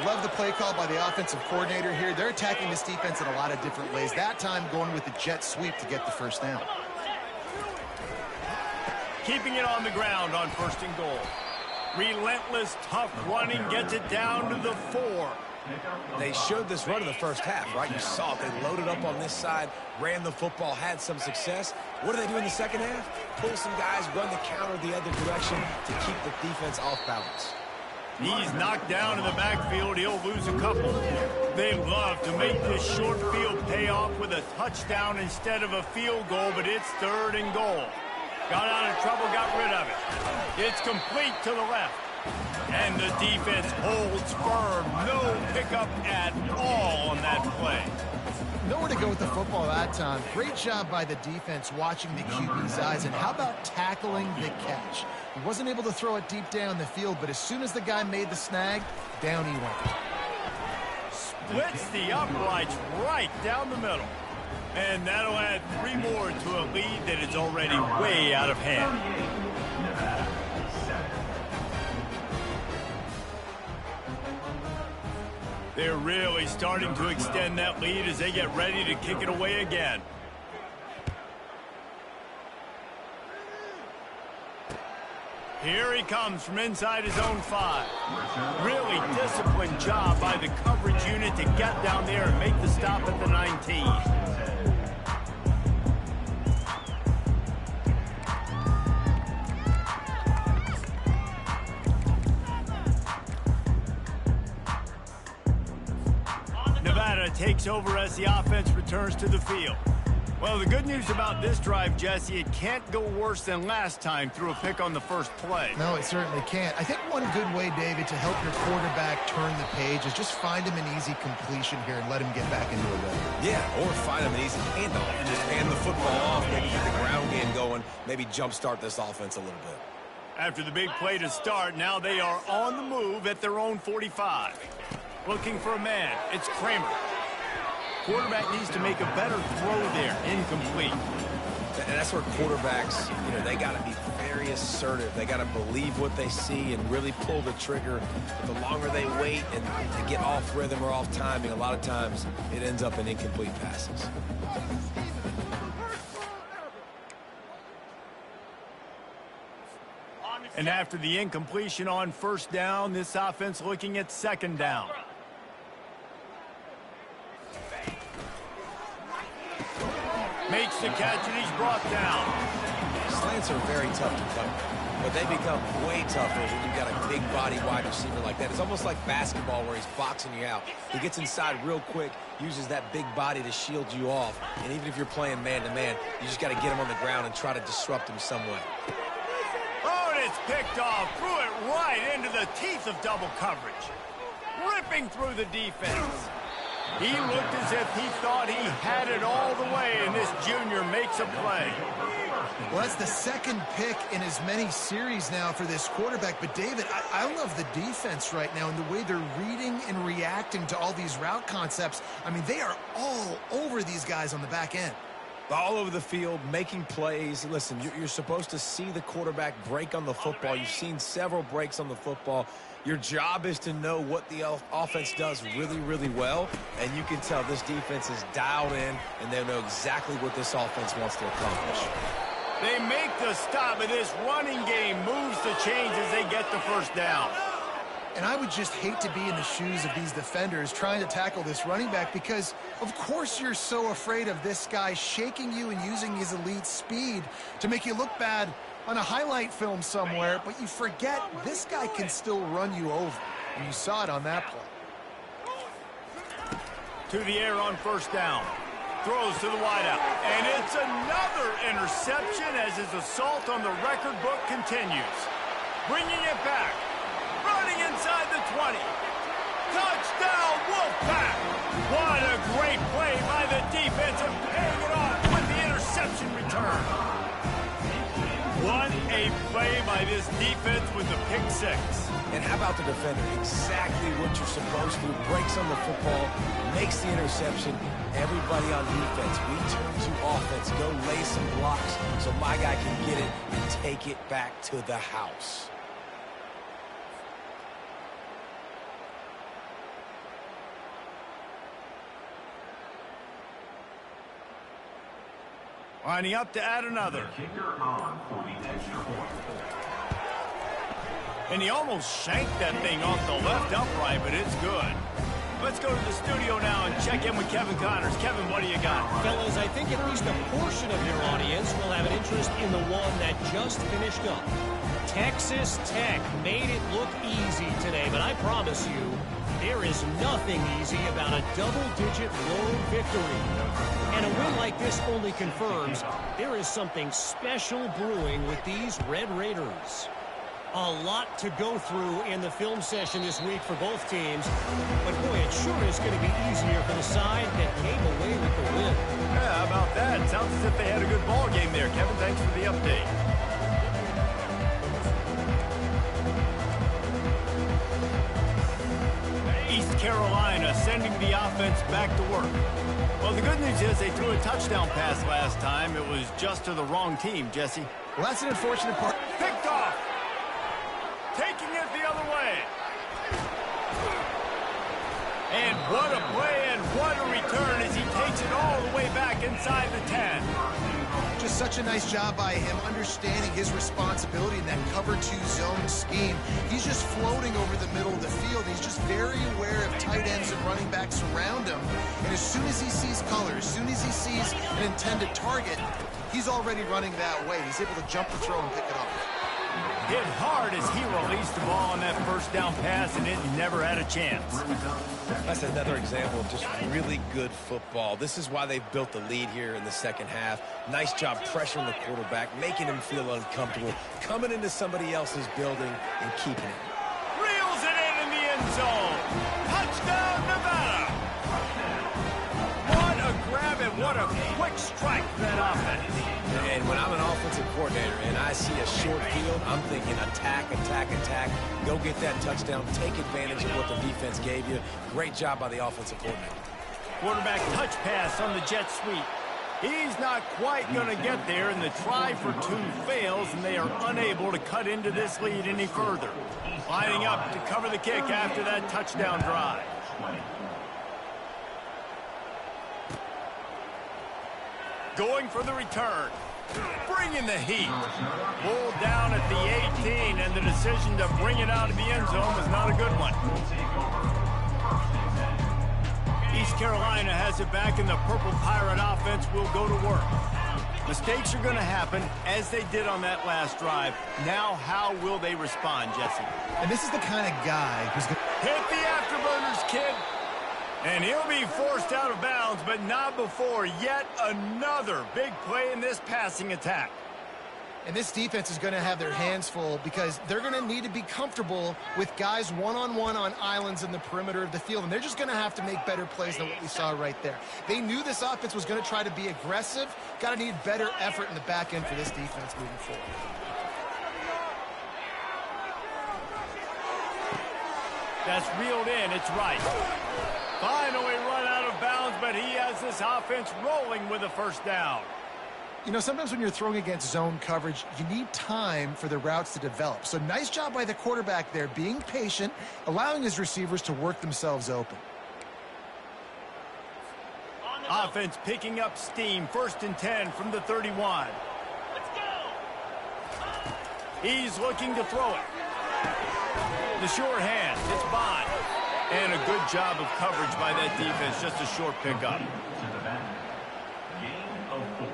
Love the play call by the offensive coordinator here. They're attacking this defense in a lot of different ways. That time going with the jet sweep to get the first down. Keeping it on the ground on first and goal. Relentless, tough running gets it down to the 4. They showed this run in the first half, right? You saw it. They loaded up on this side, ran the football, had some success. What do they do in the second half? Pull some guys, run the counter the other direction to keep the defense off balance. He's knocked down in the backfield. He'll lose a couple. They love to make this short field pay off with a touchdown instead of a field goal, but it's 3rd and goal. Got out of trouble, got rid of it. It's complete to the left. And the defense holds firm. No pickup at all on that play. Nowhere to go with the football that time. Great job by the defense watching the QB's eyes. And how about tackling the catch? He wasn't able to throw it deep down the field, but as soon as the guy made the snag, down he went. Splits the uprights right down the middle. And that'll add 3 more to a lead that is already way out of hand. They're really starting to extend that lead as they get ready to kick it away again. Here he comes from inside his own 5. Really disciplined job by the coverage unit to get down there and make the stop at the 19. Nevada takes takes over as the offense returns to the field. Well, the good news about this drive, Jesse, it can't go worse than last time through a pick on the first play. No, it certainly can't. I think one good way, David, to help your quarterback turn the page is just find him an easy completion here and let him get back into a rhythm. Yeah, or find him an easy handoff and just hand the football off, maybe get the ground game going, maybe jumpstart this offense a little bit. After the big play to start, now they are on the move at their own 45. Looking for a man. It's Kramer. Quarterback needs to make a better throw there. Incomplete. And that's where quarterbacks, they got to be very assertive. They got to believe what they see and really pull the trigger. But the longer they wait and they get off rhythm or off timing, a lot of times it ends up in incomplete passes. And after the incompletion on first down, this offense looking at second down. Makes the catch and he's brought down. Slants are very tough to cover, but they become way tougher when you've got a big body wide receiver like that. It's almost like basketball where he's boxing you out. He gets inside real quick, uses that big body to shield you off, and even if you're playing man-to-man, you just got to get him on the ground and try to disrupt him some way. Oh, and it's picked off. Threw it right into the teeth of double coverage. Ripping through the defense. He looked as if he thought he had it all the way, and this junior makes a play. Well, that's the second pick in as many series now for this quarterback. But, David, I love the defense right now and the way they're reading and reacting to all these route concepts. I mean, they are all over these guys on the back end. All over the field, making plays. Listen, you're supposed to see the quarterback break on the football. You've seen several breaks on the football. Your job is to know what the offense does really, really well, and you can tell this defense is dialed in, and they know exactly what this offense wants to accomplish. They make the stop, and this running game moves the chains as they get the first down. And I would just hate to be in the shoes of these defenders trying to tackle this running back because, of course, you're so afraid of this guy shaking you and using his elite speed to make you look bad on a highlight film somewhere, but you forget this guy can still run you over. And you saw it on that play. To the air on first down. Throws to the wideout. And it's another interception as his assault on the record book continues. Bringing it back. Running inside the 20. Touchdown, Wolfpack! What a great play by the defense of paying it off with the interception return. What a play by this defense with the pick six. And how about the defender? Exactly what you're supposed to. Breaks on the football, makes the interception. Everybody on defense, we turn to offense. Go lay some blocks so my guy can get it and take it back to the house. Lining up to add another. Kicker on for the extra point. And he almost shanked that thing off the left upright, but it's good. Let's go to the studio now and check in with Kevin Connors. Kevin, what do you got? Fellas, I think at least a portion of your audience will have an interest in the one that just finished up. Texas Tech made it look easy today, but I promise you, there is nothing easy about a double-digit road victory. And a win like this only confirms there is something special brewing with these Red Raiders. A lot to go through in the film session this week for both teams. But, boy, it sure is going to be easier for the side that came away with the win. Yeah, how about that? Sounds as if they had a good ball game there. Kevin, thanks for the update. East Carolina sending the offense back to work. Well, the good news is they threw a touchdown pass last time. It was just to the wrong team, Jesse. Well, that's an unfortunate part. Picked off. Taking it the other way. And what a play and what a return as he takes it all the way back inside the 10. Just such a nice job by him understanding his responsibility in that cover 2 zone scheme. He's just floating over the middle of the field. He's just very aware of tight ends and running backs around him. And as soon as he sees color, as soon as he sees an intended target, he's already running that way. He's able to jump the throw and pick it up. Hit hard as he released the ball on that first down pass, and it never had a chance. That's another example of just really good football. This is why they've built the lead here in the second half. Nice job pressuring the quarterback, making him feel uncomfortable, coming into somebody else's building and keeping it. Reels it in the end zone. Touchdown, Nevada. What a grab and what a quick strike for that offense. And when I'm an offensive coordinator and I see a short field, I'm thinking attack, attack, attack. Go get that touchdown. Take advantage of what the defense gave you. Great job by the offensive coordinator. Quarterback touch pass on the jet sweep. He's not quite going to get there, and the try for two fails, and they are unable to cut into this lead any further. Lining up to cover the kick after that touchdown drive. Going for the return. Bringing the heat. Pulled down at the 18, and the decision to bring it out of the end zone was not a good one. East Carolina has it back, and the Purple Pirate offense will go to work. Mistakes are going to happen, as they did on that last drive. Now, how will they respond, Jesse? And this is the kind of guy who's going to hit the afterburners, kid. And he'll be forced out of bounds, but not before yet another big play in this passing attack. And this defense is going to have their hands full because they're going to need to be comfortable with guys one-on-one on islands in the perimeter of the field. And they're just going to have to make better plays than what we saw right there. They knew this offense was going to try to be aggressive. Got to need better effort in the back end for this defense moving forward. That's reeled in. It's right. Finally run out of bounds, but he has this offense rolling with a first down. You know, sometimes when you're throwing against zone coverage, you need time for the routes to develop. So nice job by the quarterback there, being patient, allowing his receivers to work themselves open. Offense picking up steam. 1st and 10 from the 31. Let's go. He's looking to throw it. The short hand. It's Bond. And a good job of coverage by that defense. Just a short pickup. Gain of 4.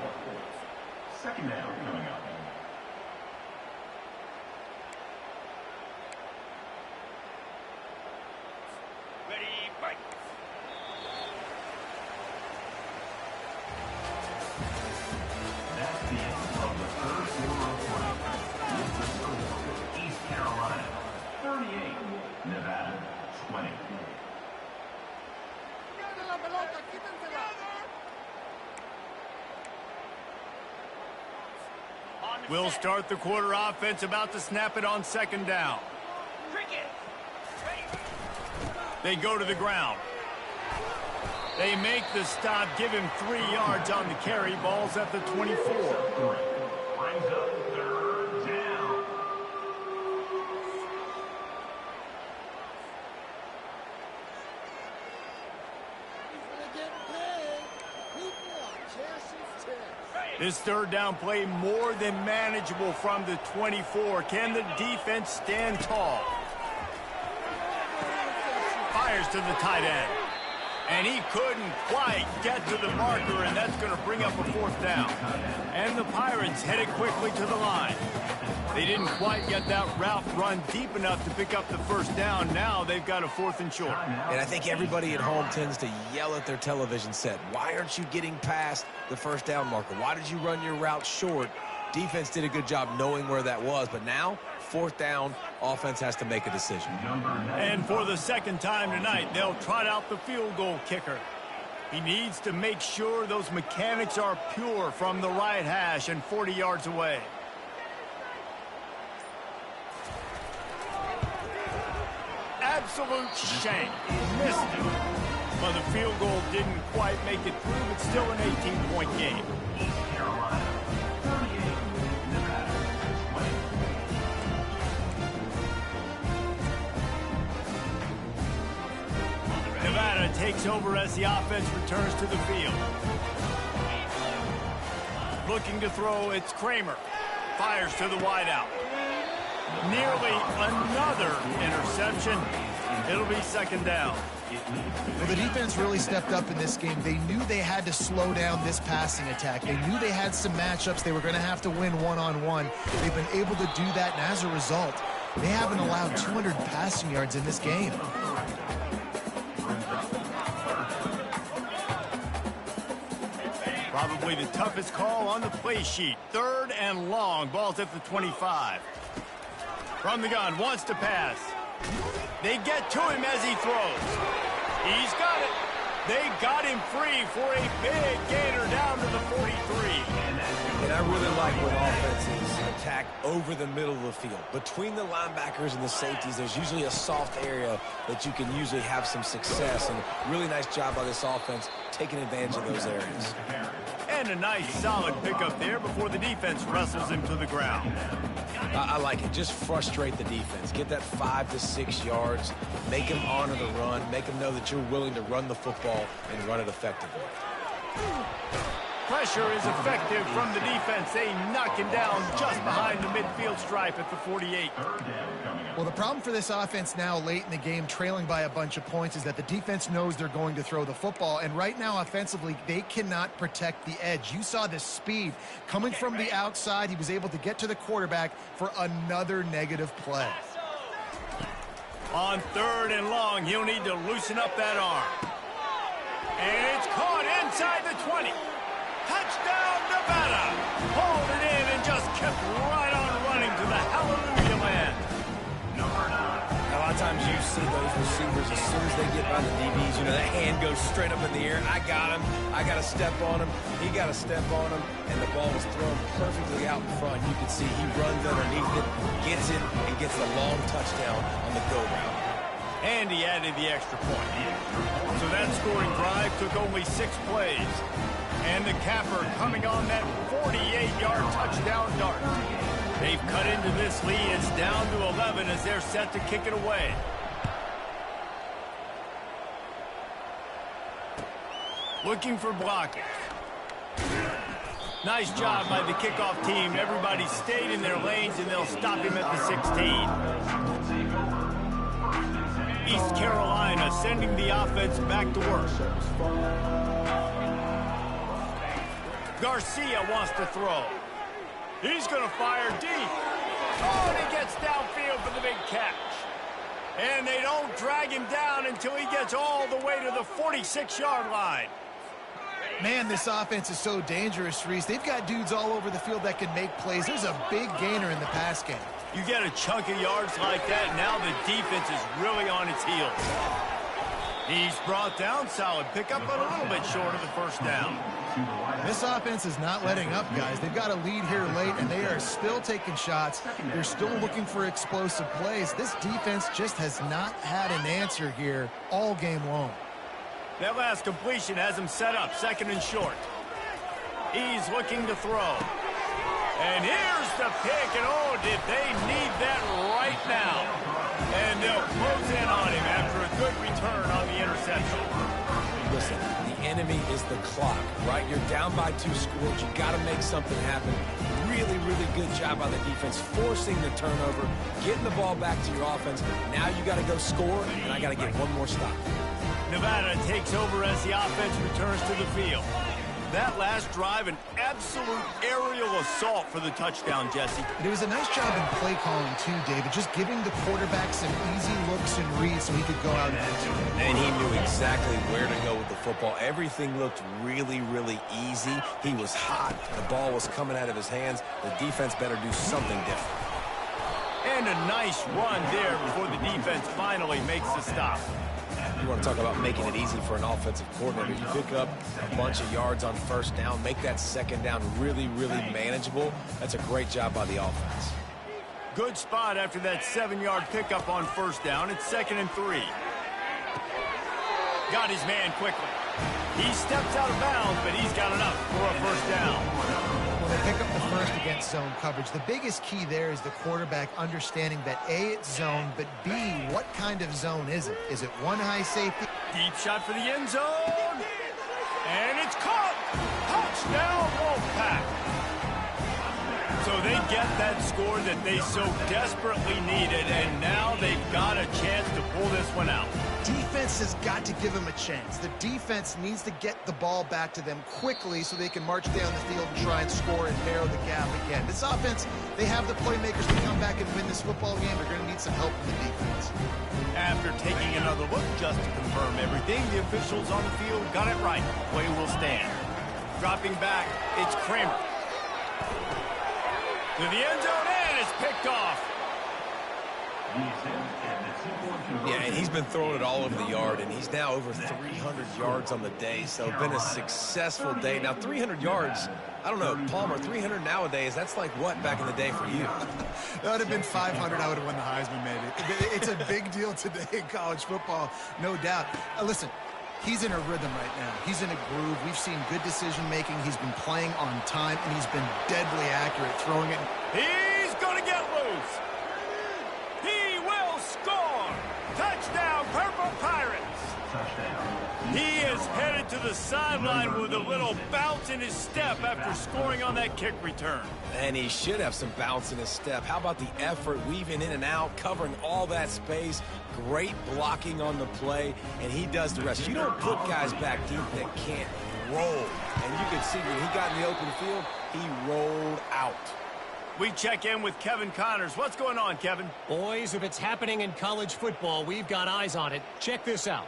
Second down coming up. Ready, fight. That's the end of the third quarter of play. With the score, East Carolina 38, Nevada 20. We'll start the quarter. Offense about to snap it on 2nd down. They go to the ground. They make the stop, give him 3 yards on the carry. Ball's at the 24. Brings up 3rd down. This 3rd down play more than manageable from the 24. Can the defense stand tall? Fires to the tight end. And he couldn't quite get to the marker, and that's going to bring up a 4th down. And the Pirates headed quickly to the line. They didn't quite get that route run deep enough to pick up the 1st down. Now they've got a 4th and short. And I think everybody at home tends to yell at their television set. Why aren't you getting past the 1st down marker? Why did you run your route short? Defense did a good job knowing where that was, but now 4th down, offense has to make a decision. And for the 2nd time tonight, they'll trot out the field goal kicker. He needs to make sure those mechanics are pure from the right hash and 40 yards away. Absolute shame. Missed it. But the field goal didn't quite make it through, but still an 18-point game. East Carolina 38, Nevada 20. Nevada takes over as the offense returns to the field. Looking to throw, it's Kramer. Fires to the wideout. Nearly another interception. It'll be second down. Well, the defense really stepped up in this game. They knew they had to slow down this passing attack. They knew they had some matchups they were going to have to win one-on-one. They've been able to do that, and as a result, they haven't allowed 200 passing yards in this game. Probably the toughest call on the play sheet. Third and long. Ball's at the 25. From the gun, wants to pass. They get to him as he throws. He's got it. They got him free for a big gainer down to the 43. And I really like when offenses attack over the middle of the field. Between the linebackers and the safeties, there's usually a soft area that you can usually have some success. And really nice job by this offense taking advantage of those areas. And a nice solid pickup there before the defense wrestles him to the ground. I like it. Just frustrate the defense. Get that 5 to 6 yards. Make them honor the run. Make them know that you're willing to run the football and run it effectively. Pressure is effective from the defense. They knock him down just behind the midfield stripe at the 48. Well, the problem for this offense now late in the game, trailing by a bunch of points, is that the defense knows they're going to throw the football. And right now, offensively, they cannot protect the edge. You saw the speed coming from the outside. He was able to get to the quarterback for another negative play. On third and long, he'll need to loosen up that arm. And it's caught inside the 20. Touchdown, Nevada! Hauled it in and just kept right on running to the hallelujah land. A lot of times you see those receivers, as soon as they get by the DBs, you know, that hand goes straight up in the air. I got him. I got to step on him. He got to step on him. And the ball was thrown perfectly out in front. You can see he runs underneath it, gets it, and gets the long touchdown on the go route. And he added the extra point. So that scoring drive took only 6 plays. And the capper coming on that 48-yard touchdown dart. They've cut into this lead. It's down to 11 as they're set to kick it away. Looking for blockers. Nice job by the kickoff team. Everybody stayed in their lanes, and they'll stop him at the 16. East Carolina sending the offense back to work. Garcia wants to throw. He's going to fire deep. Oh, and he gets downfield for the big catch. And they don't drag him down until he gets all the way to the 46-yard line. Man, this offense is so dangerous, Reese. They've got dudes all over the field that can make plays. There's a big gainer in the pass game. You get a chunk of yards like that, now the defense is really on its heels. He's brought down, solid pickup, but a little bit short of the first down. This offense is not letting up, guys. They've got a lead here late, and they are still taking shots. They're still looking for explosive plays. This defense just has not had an answer here all game long. That last completion has him set up, second and short. He's looking to throw. And here's the pick, and oh, did they need that right now. And they'll close in on him after a good return on the interception. Listen, the enemy is the clock, right? You're down by 2 scores. You got to make something happen. Really, really good job by the defense, forcing the turnover, getting the ball back to your offense. Now you got to go score, and I got to get one more stop. Nevada takes over as the offense returns to the field. That last drive, an absolute aerial assault for the touchdown, Jesse. It was a nice job in play calling, too, David, just giving the quarterback some easy looks and reads so he could go out and answer it. And he knew exactly where to go with the football. Everything looked really, really easy. He was hot. The ball was coming out of his hands. The defense better do something different. And a nice run there before the defense finally makes the stop. You want to talk about making it easy for an offensive coordinator. You pick up a bunch of yards on first down, make that second down really, really manageable. That's a great job by the offense. Good spot after that 7-yard pickup on first down. It's 2nd and 3. Got his man quickly. He steps out of bounds, but he's got enough for a first down. When they pick up the first against zone coverage, the biggest key there is the quarterback understanding that A, it's zone, but B, what kind of zone is it? Is it one high safety? Deep shot for the end zone. And it's caught. Touchdown, Wolfpack. So they get that score that they so desperately needed, and now they've got a chance to pull this one out. Defense has got to give them a chance. The defense needs to get the ball back to them quickly so they can march down the field and try and score and narrow the gap again. This offense, they have the playmakers to come back and win this football game. They're going to need some help from the defense. After taking another look just to confirm everything, the officials on the field got it right. Play will stand. Dropping back, it's Kramer. To the end zone, and it's picked off. Yeah, and he's been throwing it all over the yard, and he's now over 300 yards on the day, so it's been a successful day. Now, 300 yards, I don't know, Palmer, 300 nowadays, that's like what back in the day for you? That would have been 500. I would have won the Heisman, maybe. It's a big deal today in college football, no doubt. Listen, he's in a rhythm right now. He's in a groove. We've seen good decision-making. He's been playing on time, and he's been deadly accurate throwing it. He's going to get loose. He will score. Touchdown, Purple Pirates. He is headed to the sideline with a little bounce in his step after scoring on that kick return. And he should have some bounce in his step. How about the effort, weaving in and out, covering all that space, great blocking on the play, and he does the rest. You don't put guys back deep that can't roll. And you can see when he got in the open field, he rolled out. We check in with Kevin Connors. What's going on, Kevin? Boys, if it's happening in college football, we've got eyes on it. Check this out.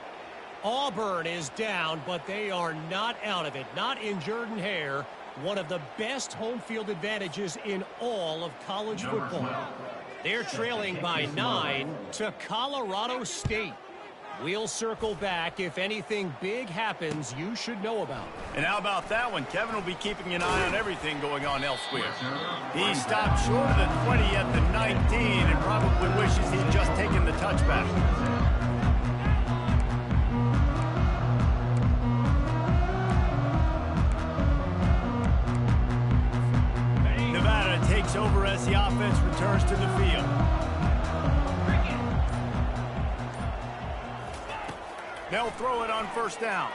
Auburn is down, but they are not out of it. Not in Jordan Hare. One of the best home field advantages in all of college football. They're trailing by 9 to Colorado State. We'll circle back if anything big happens you should know about. And how about that one? Kevin will be keeping an eye on everything going on elsewhere. He stopped short of the 20 at the 19 and probably wishes he'd just taken the touchback. Nevada takes over as the offense returns to the field. They'll throw it on first down.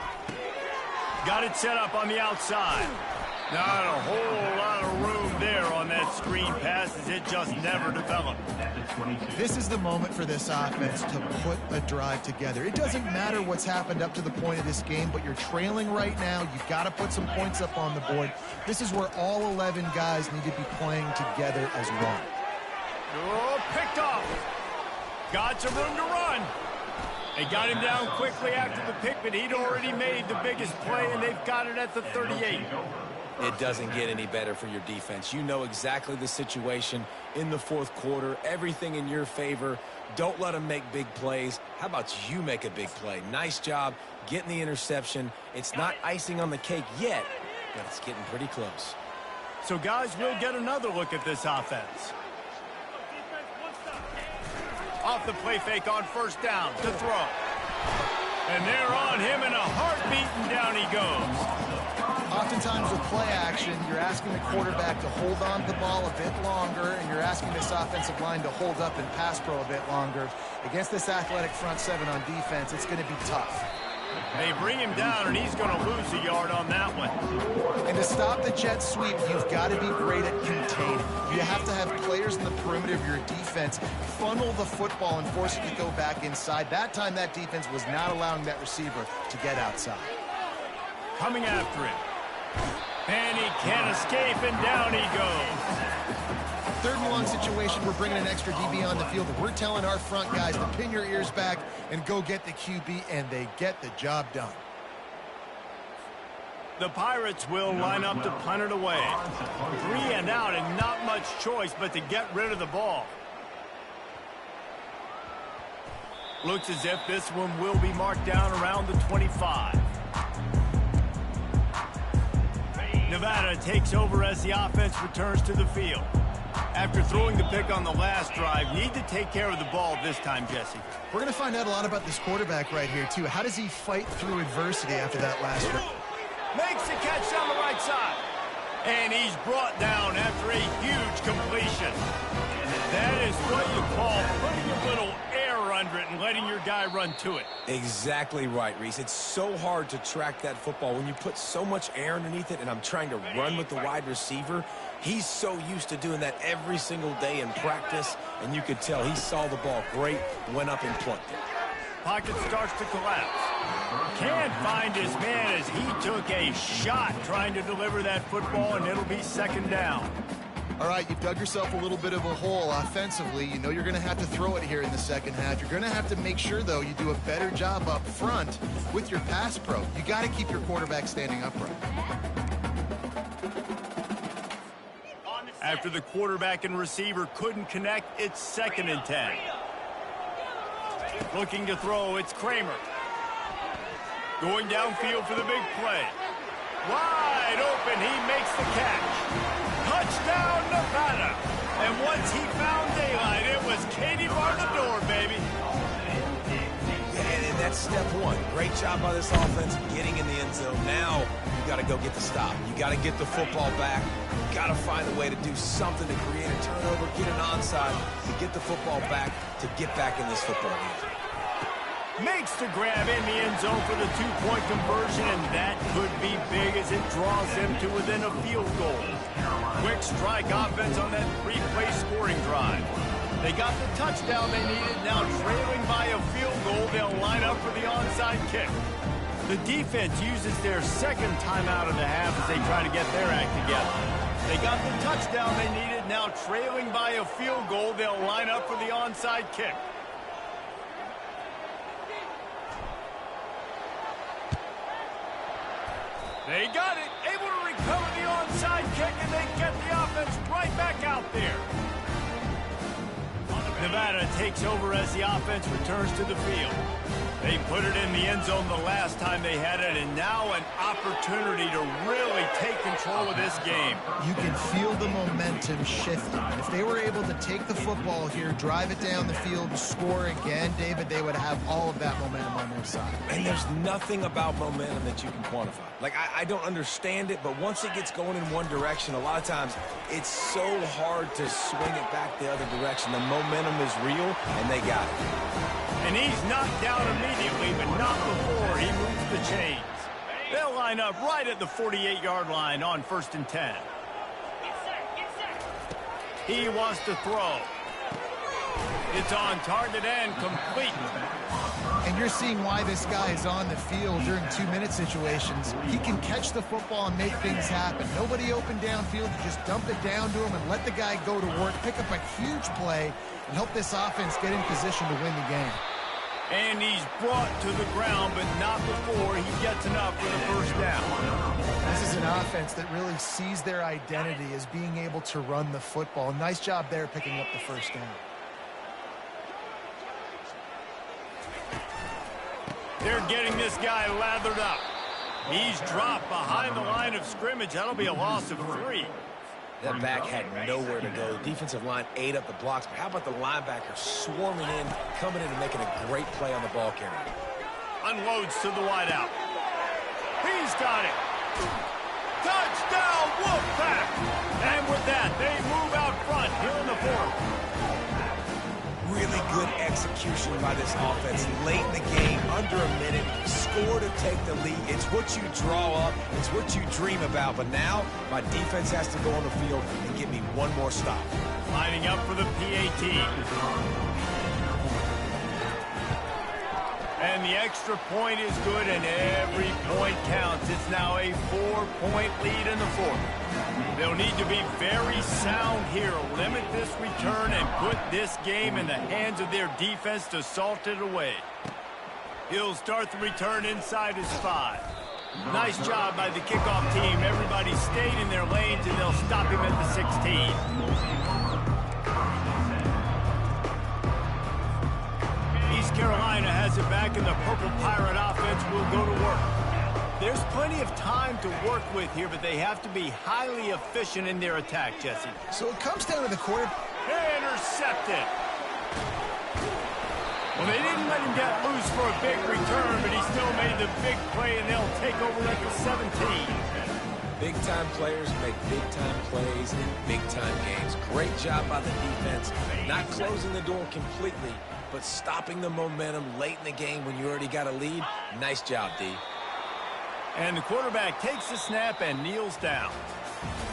Got it set up on the outside. Not a whole lot of room there on that screen pass as it just never developed. This is the moment for this offense to put a drive together. It doesn't matter what's happened up to the point of this game, but you're trailing right now. You've got to put some points up on the board. This is where all 11 guys need to be playing together as one. Oh, picked off. Got some room to run. They got him down quickly after the pick, but he'd already made the biggest play, and they've got it at the 38. It doesn't get any better for your defense. You know exactly the situation in the fourth quarter, everything in your favor. Don't let them make big plays. How about you make a big play? Nice job getting the interception. It's not icing on the cake yet, but it's getting pretty close. So, guys, we'll get another look at this offense. Off the play fake on first down to throw. And they're on him in a heartbeat, and down he goes. Oftentimes with play action, you're asking the quarterback to hold on to the ball a bit longer, and you're asking this offensive line to hold up and pass pro a bit longer. Against this athletic front seven on defense, it's going to be tough. They bring him down, and he's going to lose a yard on that one. And to stop the jet sweep, you've got to be great at containing. You have to have players in the perimeter of your defense funnel the football and force it to go back inside. That time, that defense was not allowing that receiver to get outside. Coming after him. And he can't escape, and down he goes. Third and long situation, we're bringing an extra DB on the field, and we're telling our front guys to pin your ears back and go get the QB, and they get the job done. The Pirates will line up to punt it away. 3 and out, and not much choice but to get rid of the ball. Looks as if this one will be marked down around the 25. Nevada takes over as the offense returns to the field. After throwing the pick on the last drive, need to take care of the ball this time, Jesse. We're going to find out a lot about this quarterback right here, too. How does he fight through adversity after that last run? Makes the catch down the right side. And he's brought down after a huge completion. That is what you call putting a little air under it and letting your guy run to it. Exactly right, Reese. It's so hard to track that football when you put so much air underneath it, and I'm trying to run with the wide receiver. He's so used to doing that every single day in practice, and you could tell he saw the ball great, went up and plucked it. Pocket starts to collapse. Can't find his man as he took a shot trying to deliver that football, and it'll be second down. All right, you've dug yourself a little bit of a hole offensively. You know you're going to have to throw it here in the second half. You're going to have to make sure, though, you do a better job up front with your pass pro. You got to keep your quarterback standing upright. After the quarterback and receiver couldn't connect, it's 2nd and 10. Looking to throw, it's Kramer. Going downfield for the big play. Wide open, he makes the catch. Touchdown, Nevada. And once he found daylight, it was Katie bar the door, baby. Yeah, and that's step one. Great job by this offense getting in the end zone. Now you got to go get the stop. You got to get the football back. You got to find a way to do something to create a turnover, get an onside, to get the football back, to get back in this football game. Makes the grab in the end zone for the 2-point conversion, and that could be big as it draws them to within a field goal. Quick strike offense on that 3-play scoring drive. They got the touchdown they needed. Now trailing by a field goal, they'll line up for the onside kick. The defense uses their second timeout of the half as they try to get their act together. They got the touchdown they needed. Now trailing by a field goal, they'll line up for the onside kick. They got it, able to recover the onside kick, and they get the offense right back out there. Nevada takes over as the offense returns to the field. They put it in the end zone the last time they had it, and now an opportunity to really take control of this game. You can feel the momentum shifting. And if they were able to take the football here, drive it down the field, and score again, David, they would have all of that momentum on their side. And there's nothing about momentum that you can quantify. Like, I don't understand it, but once it gets going in one direction, a lot of times it's so hard to swing it back the other direction. The momentum is real, and they got it. And he's knocked down immediately, but not before he moves the chains. They'll line up right at the 48-yard line on 1st and 10. He wants to throw. It's on target and complete. And you're seeing why this guy is on the field during 2-minute situations. He can catch the football and make things happen. Nobody open downfield. You just dump it down to him and let the guy go to work, pick up a huge play, and help this offense get in position to win the game. And he's brought to the ground, but not before he gets enough for the first down. This is an offense that really sees their identity as being able to run the football. Nice job there picking up the first down. They're getting this guy lathered up. He's dropped behind the line of scrimmage. That'll be a loss of 3. That back had nowhere to go. The defensive line ate up the blocks, but how about the linebacker swarming in, coming in and making a great play on the ball carrier? Unloads to the wideout. He's got it. Touchdown, Wolfpack! And with that, they move out front here in the 4th. Really good execution by this offense. Late in the game, under a minute, score to take the lead. It's what you draw up. It's what you dream about. But now, my defense has to go on the field and give me one more stop. Lining up for the PAT. And the extra point is good, and every point counts. It's now a 4-point lead in the 4th. They'll need to be very sound here, limit this return, and put this game in the hands of their defense to salt it away. He'll start the return inside his 5. Nice job by the kickoff team. Everybody stayed in their lanes, and they'll stop him at the 16. East Carolina has it back, and the Purple Pirate offense will go to work. There's plenty of time to work with here, but they have to be highly efficient in their attack, Jesse. So it comes down to the quarter. Intercepted. Well, they didn't let him get loose for a big return, but he still made the big play, and they'll take over at the 17. Big-time players make big-time plays in big-time games. Great job by the defense, not closing the door completely, but stopping the momentum late in the game when you already got a lead, nice job, D. And the quarterback takes the snap and kneels down.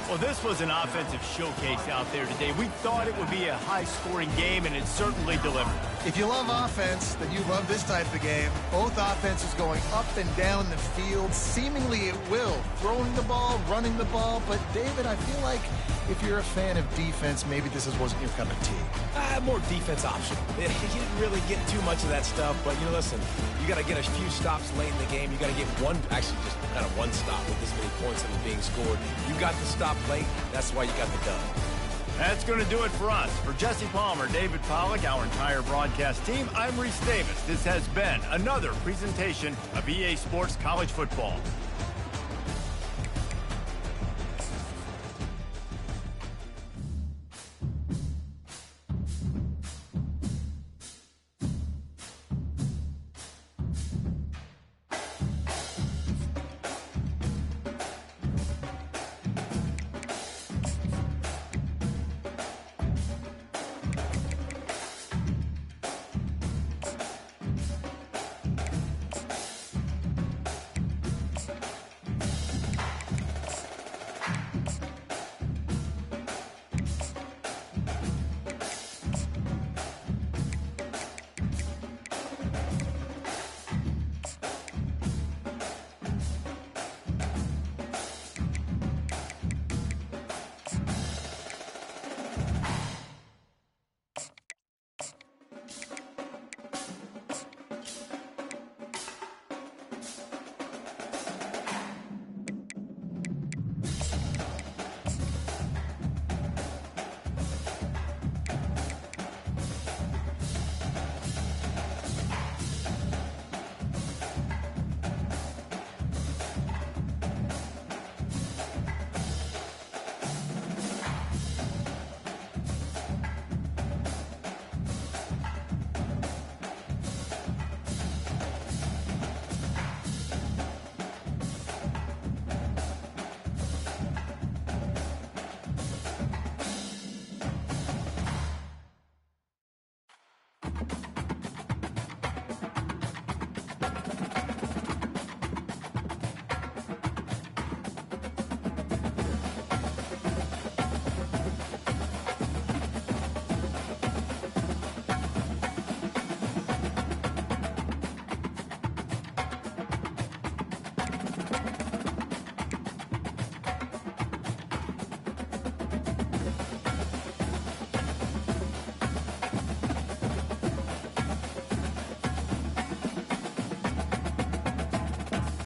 Well, this was an offensive showcase out there today. We thought it would be a high-scoring game, and it certainly delivered. If you love offense, then you love this type of game. Both offenses going up and down the field, seemingly at will. Throwing the ball, running the ball. But, David, I feel like if you're a fan of defense, maybe this wasn't your cup of tea. More defense optional. You didn't really get too much of that stuff, but, listen, you got to get a few stops late in the game. You got to get just kind of one stop with this many points that are being scored. You got the stop late. That's why you got the dub. That's going to do it for us. For Jesse Palmer, David Pollack, our entire broadcast team, I'm Reese Davis. This has been another presentation of EA Sports College Football.